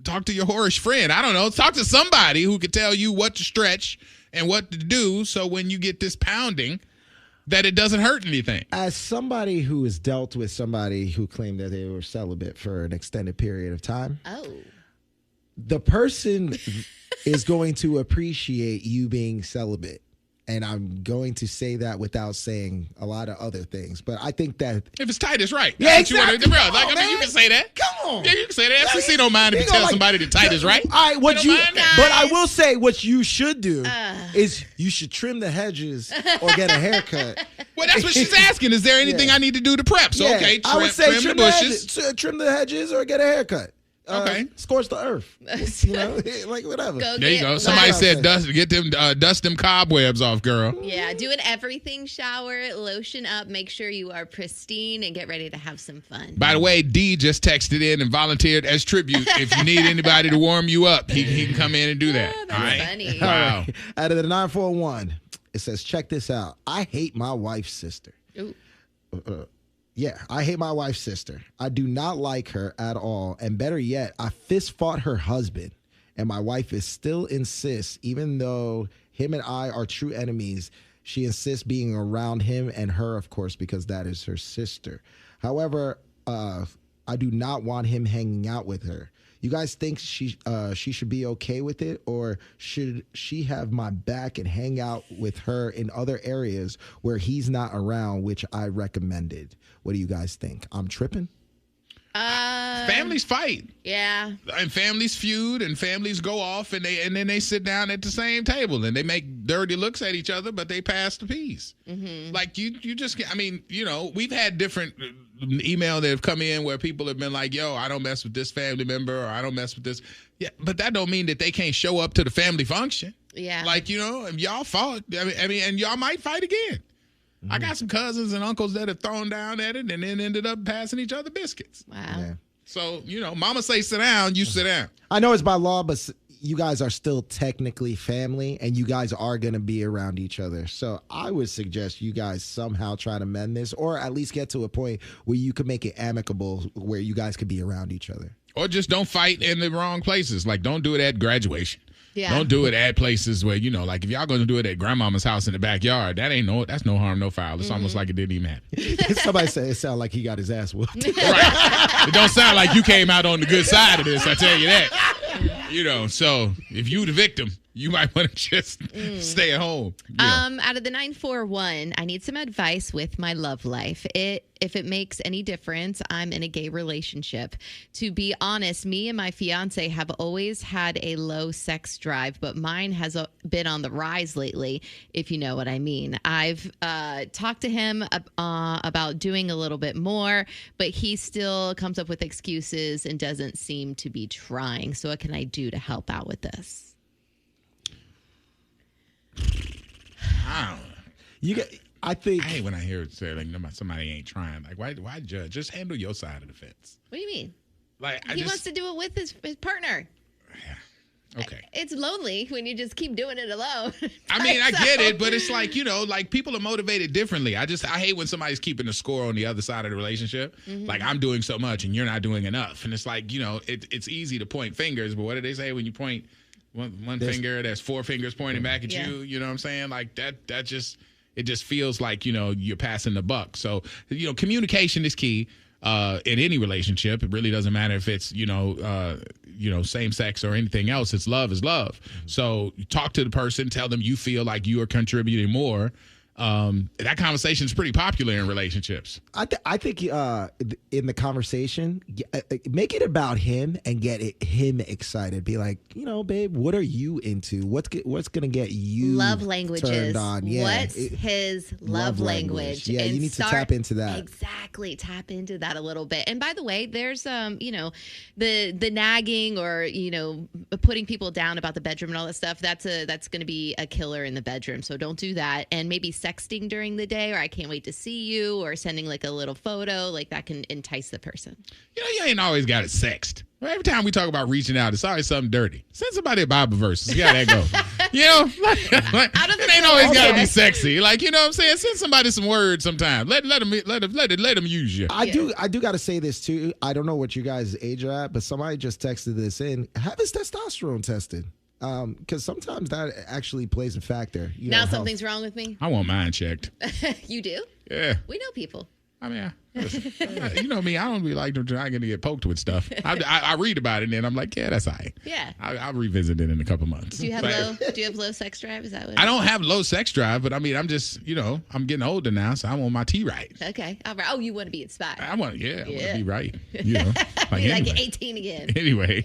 talk to your whorish friend. I don't know. Talk to somebody who could tell you what to stretch and what to do. So when you get this pounding, that it doesn't hurt anything. As somebody who has dealt with somebody who claimed that they were celibate for an extended period of time, the person is going to appreciate you being celibate. And I'm going to say that without saying a lot of other things. But I think that if it's tight, it's right. Yeah, exactly. exactly. I mean, you can say that. Come on. Yeah, you can say that. FCC don't mind if you tell somebody the tight is right. But I will say what you should do is you should trim the hedges or get a haircut. Well, that's what she's asking. Is there anything I need to do to prep? So, okay, I would say trim the bushes. Trim the hedges or get a haircut. Okay. Scorch the earth. Like whatever. There you go. Somebody said dust them cobwebs off, girl. Yeah, do an everything shower, lotion up, make sure you are pristine, and get ready to have some fun. By the way, D just texted in and volunteered as tribute. If you need anybody to warm you up, he can come in and do that. That's all right? funny. Wow. Right. Out of the 941, it says, check this out. I hate my wife's sister. Ooh. Yeah, I hate my wife's sister. I do not like her at all. And better yet, I fist fought her husband. And my wife is still insists, even though him and I are true enemies, she insists being around him and her, of course, because that is her sister. However, I do not want him hanging out with her. You guys think she should be okay with it, or should she have my back and hang out with her in other areas where he's not around, which I recommended? What do you guys think? I'm tripping? Families fight. Yeah. And families feud and families go off and then they sit down at the same table and they make dirty looks at each other, but they pass the peace. Mm-hmm. Like you just, I mean, we've had different email that have come in where people have been like, yo, I don't mess with this family member or I don't mess with this. Yeah, but that don't mean that they can't show up to the family function. Yeah. Like, if y'all fought, I mean, and y'all might fight again. I got some cousins and uncles that have thrown down at it and then ended up passing each other biscuits. Wow. Yeah. So, mama say sit down, you sit down. I know it's by law, but you guys are still technically family and you guys are going to be around each other. So I would suggest you guys somehow try to mend this, or at least get to a point where you can make it amicable where you guys could be around each other. Or just don't fight in the wrong places. Like, don't do it at graduation. Yeah. Don't do it at places where, like if y'all going to do it at grandmama's house in the backyard, that's no harm, no foul. It's almost like it didn't even happen. Somebody said it sounded like he got his ass whooped. Right. It don't sound like you came out on the good side of this, I tell you that. So if you the victim, you might want to just stay at home. Out of the 941, I need some advice with my love life. If it makes any difference, I'm in a gay relationship. To be honest, me and my fiance have always had a low sex drive, but mine has been on the rise lately, if you know what I mean. I've talked to him about doing a little bit more, but he still comes up with excuses and doesn't seem to be trying. So what can I do to help out with this? I don't know. I hate when I hear it say like somebody ain't trying. Like why judge? Just handle your side of the fence. What do you mean? Like he wants to do it with his partner. Yeah. Okay. It's lonely when you just keep doing it alone. I mean, I get it, but it's like, like people are motivated differently. I hate when somebody's keeping a score on the other side of the relationship. Mm-hmm. Like I'm doing so much and you're not doing enough. And it's like, it's easy to point fingers, but what do they say when you point one finger, there's four fingers pointing back at you? You know what I'm saying? Like that just It just feels like, you're passing the buck. So, communication is key in any relationship. It really doesn't matter if it's, same sex or anything else. It's love is love. So you talk to the person, tell them you feel like you are contributing more. That conversation is pretty popular in relationships. I think in the conversation, make it about him and get him excited. Be like, babe, what are you into? What's gonna get you love languages turned on? Yeah, what's his love language? Yeah, and you need to tap into that. Exactly, tap into that a little bit. And by the way, there's the nagging or putting people down about the bedroom and all that stuff. That's gonna be a killer in the bedroom. So don't do that. And maybe sexting during the day, or I can't wait to see you, or sending like a little photo, like that can entice the person. You ain't always got it sexed. Every time we talk about reaching out, it's always something dirty. Send somebody a Bible verse. See how that go. It ain't always got to be sexy. Like, you know what I'm saying? Send somebody some words sometime. Let them use you. I do got to say this too. I don't know what you guys' age are at, but somebody just texted this in. Have his testosterone tested. Because sometimes that actually plays a factor. Now something's wrong with me? I want mine checked. You do? Yeah. We know people. I mean, you know me. I don't really like trying to get poked with stuff. I read about it and then I'm like, yeah, that's all right. Yeah. I'll revisit it in a couple months. Do you have low sex drive? Is that what? I don't have low sex drive, but I mean, I'm just, I'm getting older now, so I want my T right. Okay. All right. Oh, you want to be inspired? I want to be right. Like 18 again. Anyway,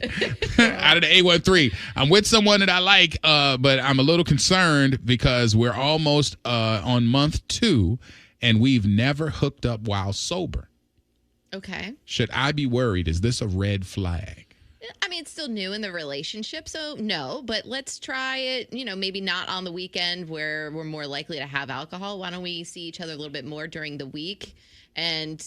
out of the 813, I'm with someone that I like, but I'm a little concerned because we're almost on month 2. And we've never hooked up while sober. Okay. Should I be worried? Is this a red flag? I mean, it's still new in the relationship, so no, but let's try it, maybe not on the weekend where we're more likely to have alcohol. Why don't we see each other a little bit more during the week? And,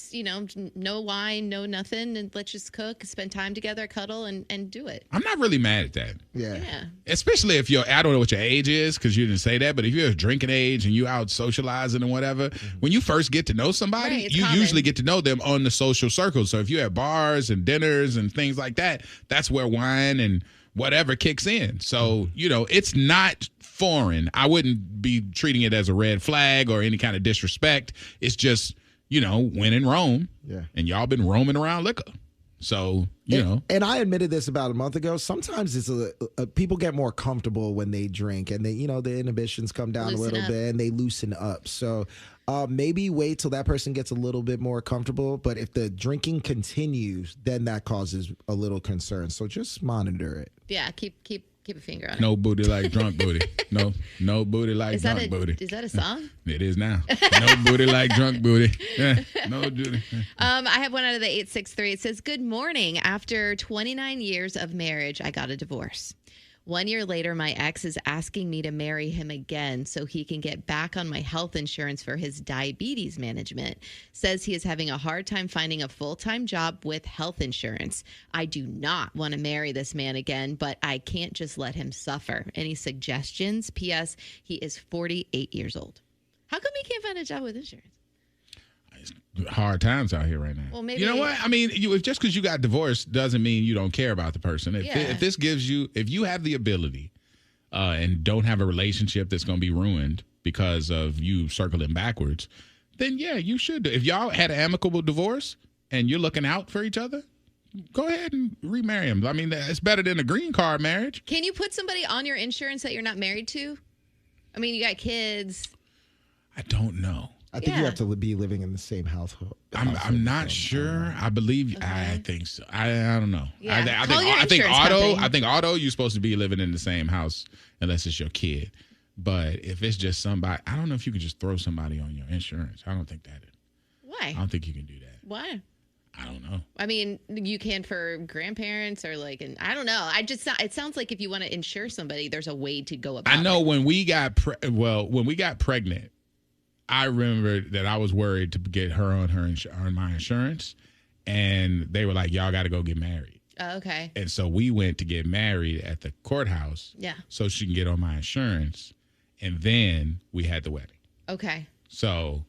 no wine, no nothing, and let's just cook, spend time together, cuddle, and do it. I'm not really mad at that. Yeah. Especially if I don't know what your age is, because you didn't say that, but if you're a drinking age and you out socializing and whatever, when you first get to know somebody, you usually get to know them on the social circle. So if you're at bars and dinners and things like that, that's where wine and whatever kicks in. So, it's not foreign. I wouldn't be treating it as a red flag or any kind of disrespect. It's just, when in Rome, and y'all been roaming around liquor. So, And I admitted this about a month ago. Sometimes it's people get more comfortable when they drink and they, the inhibitions come down a little bit and they loosen up. So maybe wait till that person gets a little bit more comfortable. But if the drinking continues, then that causes a little concern. So just monitor it. Yeah, keep a finger on it. No booty like drunk booty. No booty like drunk booty. Is that a song? It is now. No booty like drunk booty. Yeah, no booty. I have one out of the 863. It says, good morning. After 29 years of marriage, I got a divorce. 1 year later, my ex is asking me to marry him again so he can get back on my health insurance for his diabetes management. Says he is having a hard time finding a full-time job with health insurance. I do not want to marry this man again, but I can't just let him suffer. Any suggestions? P.S. He is 48 years old. How come he can't find a job with insurance? Hard times out here right now. Well, maybe you know what? I mean, just because you got divorced doesn't mean you don't care about the person. If this gives you, if you have the ability and don't have a relationship that's going to be ruined because of you circling backwards, then yeah, you should. If y'all had an amicable divorce and you're looking out for each other, go ahead and remarry him. I mean, it's better than a green card marriage. Can you put somebody on your insurance that you're not married to? I mean, you got kids. I don't know. I think you have to be living in the same household. I'm not sure. I believe. Okay. I think so. I don't know. Yeah. I think auto. You're supposed to be living in the same house unless it's your kid. But if it's just somebody, I don't know if you can just throw somebody on your insurance. I don't think that. Why? I don't think you can do that. Why? I don't know. I mean, you can for grandparents or I don't know. It sounds like if you want to insure somebody, there's a way to go about it. I know when we got pregnant. I remember that I was worried to get her on my insurance, and they were like, y'all got to go get married. Oh, okay. And so we went to get married at the courthouse so she can get on my insurance, and then we had the wedding. Okay. So,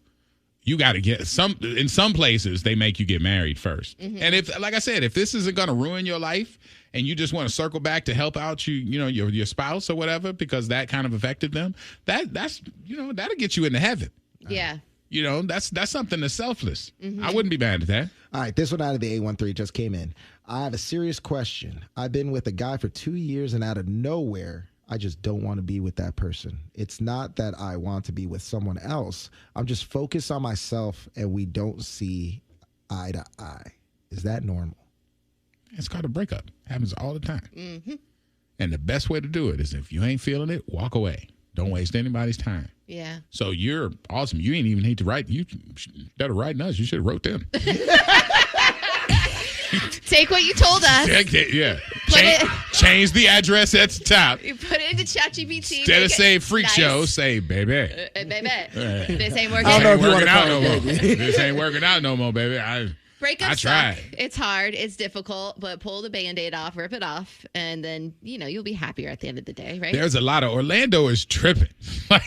you got to get in some places they make you get married first. And if, like I said, if this isn't going to ruin your life and you just want to circle back to help out your spouse or whatever, because that kind of affected them, that's that'll get you into heaven. Yeah. That's something that's selfless. I wouldn't be mad at that. All right, this one out of the 813 just came in. I have a serious question. I've been with a guy for 2 years, and out of nowhere, I just don't want to be with that person. It's not that I want to be with someone else. I'm just focused on myself, and we don't see eye to eye. Is that normal? It's called a breakup. Happens all the time. And the best way to do it is if you ain't feeling it, walk away. Don't waste anybody's time. Yeah. So you're awesome. You ain't even need to write. You instead of writing us, you should have wrote them. Take what you told us. Yeah. Change the address at the top. You put it into ChatGPT. Instead of saying freak show, say baby. Baby. This ain't working. I don't know if you want to out call no it more. baby. This ain't working out no more, baby. Breakups I tried. suck. It's hard. It's difficult, but pull the Band-Aid off, rip it off, and then, you'll be happier at the end of the day, right? There's a lot of Orlando is tripping. Like,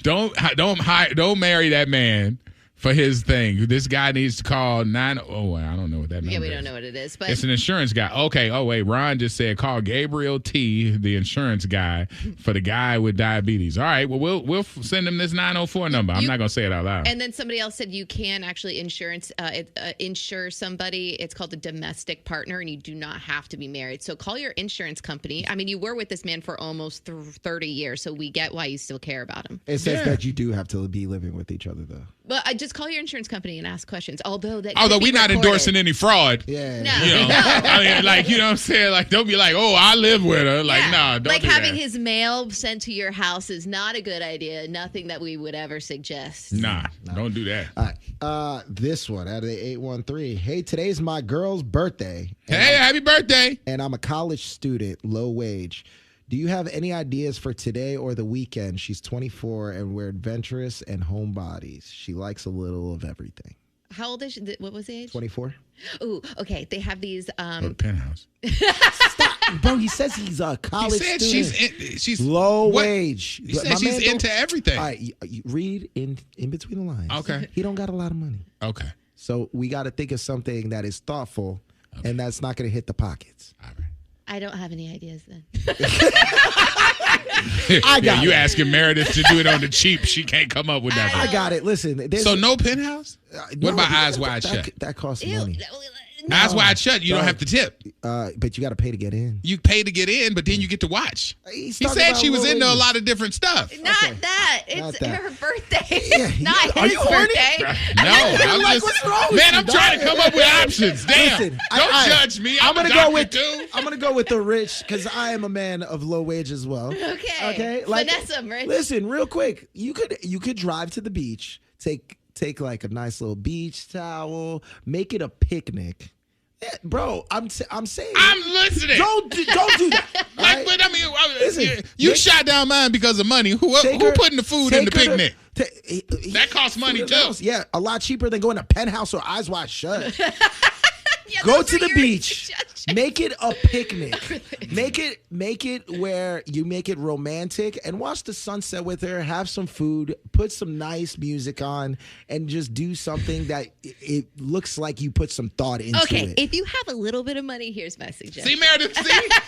don't marry that man for his thing. This guy needs to call 90. Oh, I don't know what that number is. Yeah, we don't know what it is, but it's an insurance guy. Okay. Oh wait, Ron just said call Gabriel T, the insurance guy, for the guy with diabetes. All right. Well, we'll send him this 904 number. I'm not gonna say it out loud. And then somebody else said you can actually insure somebody. It's called a domestic partner, and you do not have to be married. So call your insurance company. I mean, you were with this man for almost 30 years, so we get why you still care about him. It says that you do have to be living with each other, though. Well, I just call your insurance company and ask questions. Although we're not endorsing any fraud. Yeah. No. I mean, like, you know what I'm saying? Like, don't be like, oh, I live with her. Like, nah, don't like do having that. his mail sent to your house is not a good idea. Nothing that we would ever suggest. Nah, don't do that. All right. This one out of the 813. Hey, today's my girl's birthday. Hey, happy birthday. And I'm a college student, low wage. Do you have any ideas for today or the weekend? She's 24 and we're adventurous and homebodies. She likes a little of everything. How old is she? What was the age? 24. Ooh, okay. They have these. Penthouse. Stop, bro. He says he's a college he said student. she's low wage. He said she's into everything. All right, you read in between the lines. Okay. He don't got a lot of money. Okay. So we got to think of something that is thoughtful and that's not going to hit the pockets. All right. I don't have any ideas then. I got you it. asking Meredith to do it on the cheap. She can't come up with that. I got it. Listen. So no penthouse? What about Eyes Wide Shut? That costs money. No. Eyes Wide Shut, you don't have to tip. But you got to pay to get in. You pay to get in, but then you get to watch. He talking said about she was low into a wages. lot of different stuff. Not that. It's that. her birthday. Yeah, Not are his you horny? birthday. No, I'm like, just, what's wrong with man, you, I'm trying to dog? come up with options. Damn, Listen, don't judge me. I'm gonna a go doctor, with too. I'm gonna go with the rich because I am a man of low wage as well. Okay. Like, Finesse him, Rich. Listen, real quick. You could drive to the beach, take like a nice little beach towel, make it a picnic. Yeah, bro, I'm saying. I'm listening. Don't do that. Like, right? but I mean, Listen, you shot down mine because of money. Who putting the food in the picnic? That costs money too. Yeah, a lot cheaper than going to Penthouse or Eyes Wide Shut. Yeah, Go those to are the your beach. suggestions. Make it a picnic. Make it where you make it romantic and watch the sunset with her. Have some food. Put some nice music on, and just do something that it looks like you put some thought into Okay, it. if you have a little bit of money, here's my suggestion. See, Meredith,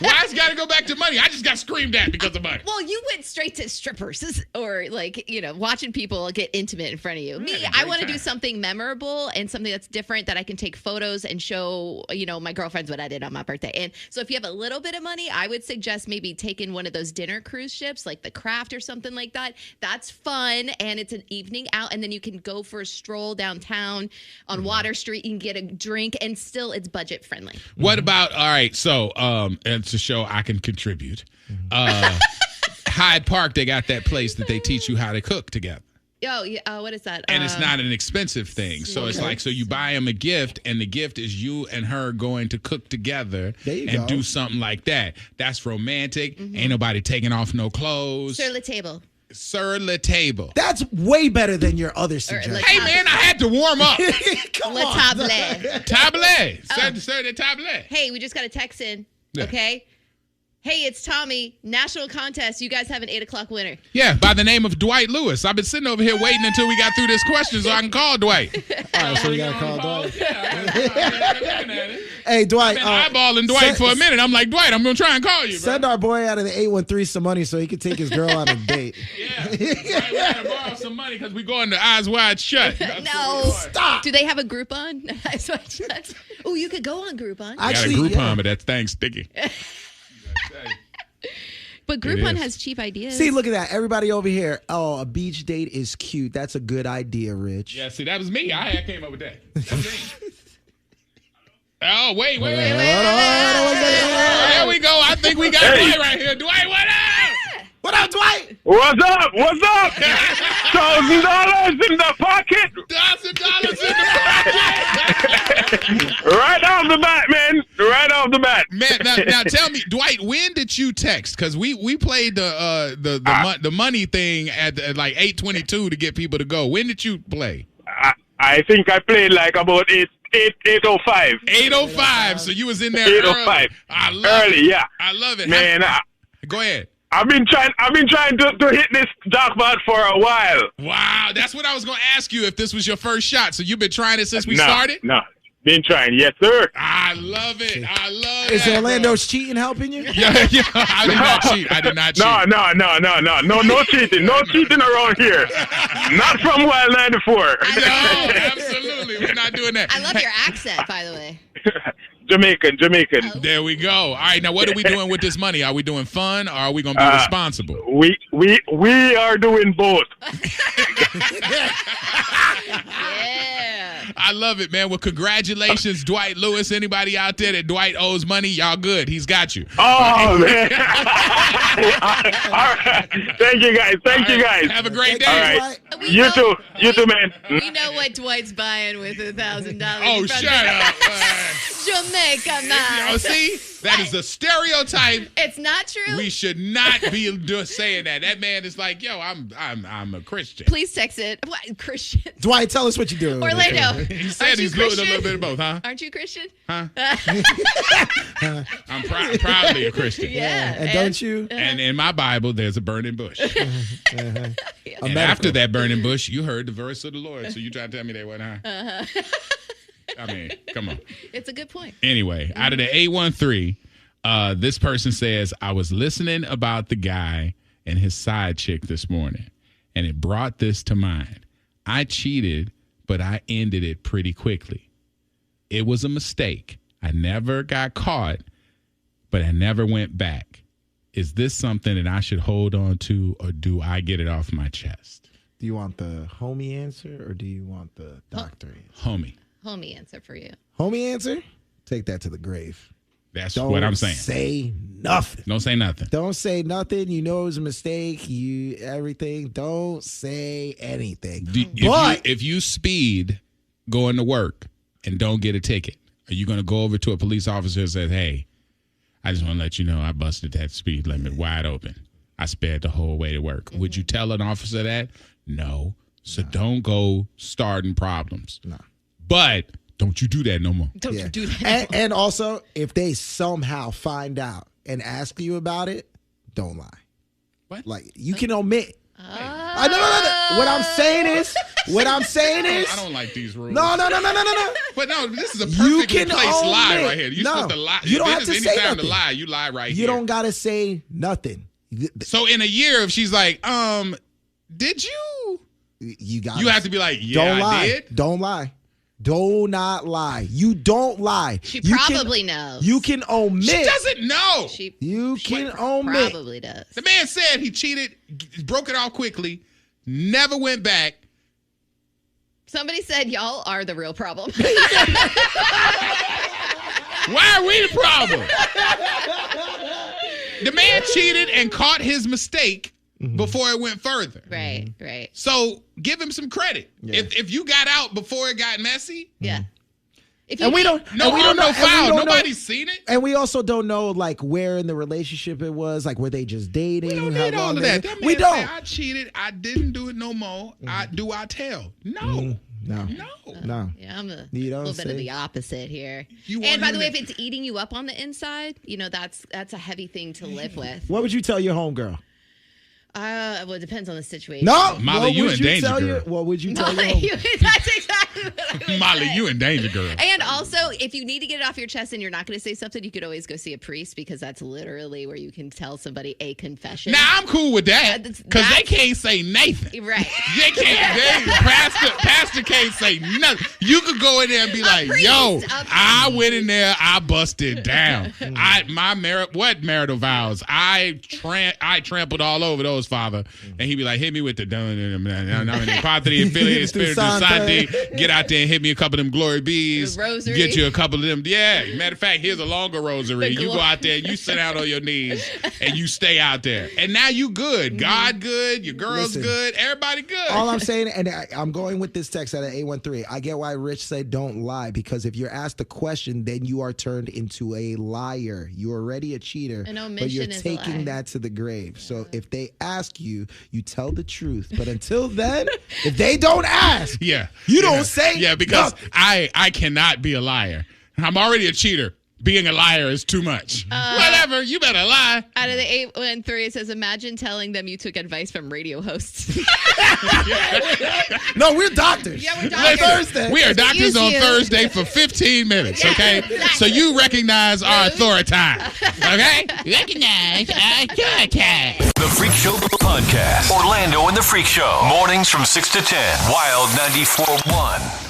why it's got to go back to money? I just got screamed at because of money. Well, you went straight to strippers or watching people get intimate in front of you. Me, I want to do something memorable and something that's different that I can take photos and show, my girlfriends what I did on my birthday. And so if you have a little bit of money, I would suggest maybe taking one of those dinner cruise ships like the Craft or something like that. That's fun and it's an evening out, and then you can go for a stroll downtown on Water Street. You can get a drink and still it's budget friendly. What about, all right, so and to show I can contribute. Hyde Park, they got that place that they teach you how to cook together. Oh, yeah. What is that? And it's not an expensive thing. So it's like, so you buy them a gift, and the gift is you and her going to cook together and do something like that. That's romantic. Ain't nobody taking off no clothes. Sur la table. Sur la table. That's way better than your other suggestion. Hey, man, I had to warm up. Come Le on. table. Table. Sir the table. Hey, we just got a text in. Yeah. Okay. Hey, it's Tommy. National contest. You guys have an 8 o'clock winner. Yeah, by the name of Dwight Lewis. I've been sitting over here waiting until we got through this question so I can call Dwight. All right, so we got to call Dwight. Yeah, Hey, Dwight. I've been eyeballing Dwight for a minute. I'm like, Dwight, I'm going to try and call you, bro. Send our boy out of the 813 some money so he can take his girl on a date. Yeah. Dwight, we got to borrow some money because we're going to Eyes Wide Shut. No. Stop. Do they have a Groupon? Oh, you could go on Groupon. Actually, got a Groupon, but that thing's sticky. But Groupon has cheap ideas. See, look at that. Everybody over here. Oh, a beach date is cute. That's a good idea, Rich. Yeah, see, that was me. I came up with that. That's me. Oh, wait. Hold on. There we go. I think we got Dwight right here. Dwight, what up? What up, Dwight? What's up? What's up? $1,000 in the pocket. $1,000 in the pocket. Right off the bat, man. Right off the bat. Man, now tell me, Dwight, when did you text? Because we played the money thing at like 8:22 to get people to go. When did you play? I think I played like about 8:05. 8:05. So you was in there 8:05. I love it. Yeah. I love it, man. Go ahead. I've been trying to hit this jackpot for a while. Wow, that's what I was going to ask you if this was your first shot. So you've been trying it since we started? No, been trying. Yes, sir. I love it. I love it. Is Orlando's cheating helping you? Yeah. I did not cheat. No, no cheating. No cheating around here. Not from WiLD 94. No, absolutely. We're not doing that. I love your accent, by the way. Jamaican. Oh. There we go. All right, now what are we doing with this money? Are we doing fun or are we going to be responsible? We are doing both. Yeah. I love it, man. Well, congratulations, Dwight Lewis. Anybody out there that Dwight owes money, y'all good. He's got you. Oh, man. All right. Thank you, guys. Thank you, guys. Have a great day. All right. You too, man. We know what Dwight's buying with $1,000. Oh, shut up. Jamaica, man. Oh, see? That is a stereotype. It's not true. We should not be saying that. That man is like, yo, I'm a Christian. Please text it. What Christian? Dwight, tell us what you're doing. Orlando. He said he's doing a little bit of both, huh? Aren't you Christian? Huh? I'm proudly a Christian. Yeah. And don't you? And in my Bible, there's a burning bush. And after that burning bush, you heard the verse of the Lord. So you trying to tell me they wasn't, huh? I mean, come on. It's a good point. Anyway, out of the 813, this person says, I was listening about the guy and his side chick this morning, and it brought this to mind. I cheated, but I ended it pretty quickly. It was a mistake. I never got caught, but I never went back. Is this something that I should hold on to, or do I get it off my chest? Do you want the homie answer, or do you want the doctor answer? Homie answer for you. Homie answer? Take that to the grave. That's what I'm saying. Don't say nothing. Don't say nothing. Don't say nothing. You know it was a mistake. Everything. Don't say anything. If you speed going to work and don't get a ticket, are you going to go over to a police officer and say, hey, I just want to let you know I busted that speed limit wide open. I sped the whole way to work. Would you tell an officer that? No. So don't go starting problems. No. But don't you do that no more. Don't you do that. And also, if they somehow find out and ask you about it, don't lie. What? Like, you can omit. No. What I'm saying is, I don't like these rules. No. But no, this is a perfectly placed lie right here. You're No, supposed to lie. you don't If have to there's say any time nothing. to lie, you lie right here. You don't gotta say nothing. So in a year, if she's like, did you? You have to be like, yeah, don't lie. I did. Don't lie. Do not lie. You don't lie. She probably knows. You can omit. She doesn't know. You can omit. Probably does. The man said he cheated, broke it off quickly, never went back. Somebody said y'all are the real problem. Why are we the problem? The man cheated and caught his mistake before it went further. Right. So give him some credit. Yeah. If you got out before it got messy. Yeah. We don't know foul. Nobody's seen it. And we also don't know like where in the relationship it was. Like were they just dating? We don't need all of that. We don't. I cheated. I didn't do it no more. Do I tell? No. No. Yeah, I'm a You don't little bit of say. the opposite here. You And want by the way, him if it's eating you up on the inside, that's a heavy thing to live with. What would you tell your homegirl? Well, it depends on the situation. No, Molly, what you would in danger, tell girl. What would you tell your Molly, homegirl? that's exactly what I would Molly, say. you in danger, girl. And also, if you need to get it off your chest and you're not going to say something, you could always go see a priest because that's literally where you can tell somebody a confession. Now I'm cool with that because they can't say nothing. Right. They can't. Pastor can't say nothing. You could go in there and be like, "Yo, I went in there, I busted down. What marital vows? I trampled all over those, Father." And he'd be like, "Hit me with the Padre Philly Espiritu Santi. Get out there and hit me a couple of them glory bees. Rosary. Get you a couple of them. Yeah. Matter of fact, here's a longer rosary. You go out there, you sit out on your knees, and you stay out there. And now you good. God good. Your girl's good. Everybody good. All I'm saying, and I'm going with this text out of 813. I get why Rich said don't lie, because if you're asked a question, then you are turned into a liar. You're already a cheater, An omission but you're is a taking lie. that to the grave. So if they ask you, you tell the truth. But until then, if they don't ask, you don't say. Yeah, because nothing. I cannot be a liar. I'm already a cheater. Being a liar is too much. Whatever, you better lie. Out of the 813, it says, imagine telling them you took advice from radio hosts. No, we're doctors. Yeah, we're Listen, doctors. Thursday. we are doctors Excuse on you. Thursday for 15 minutes, okay? exactly. So you recognize our authority, okay? Recognize our authority. The Freak Show Podcast. Orlando and the Freak Show. Mornings from 6 to 10. Wild 94.1.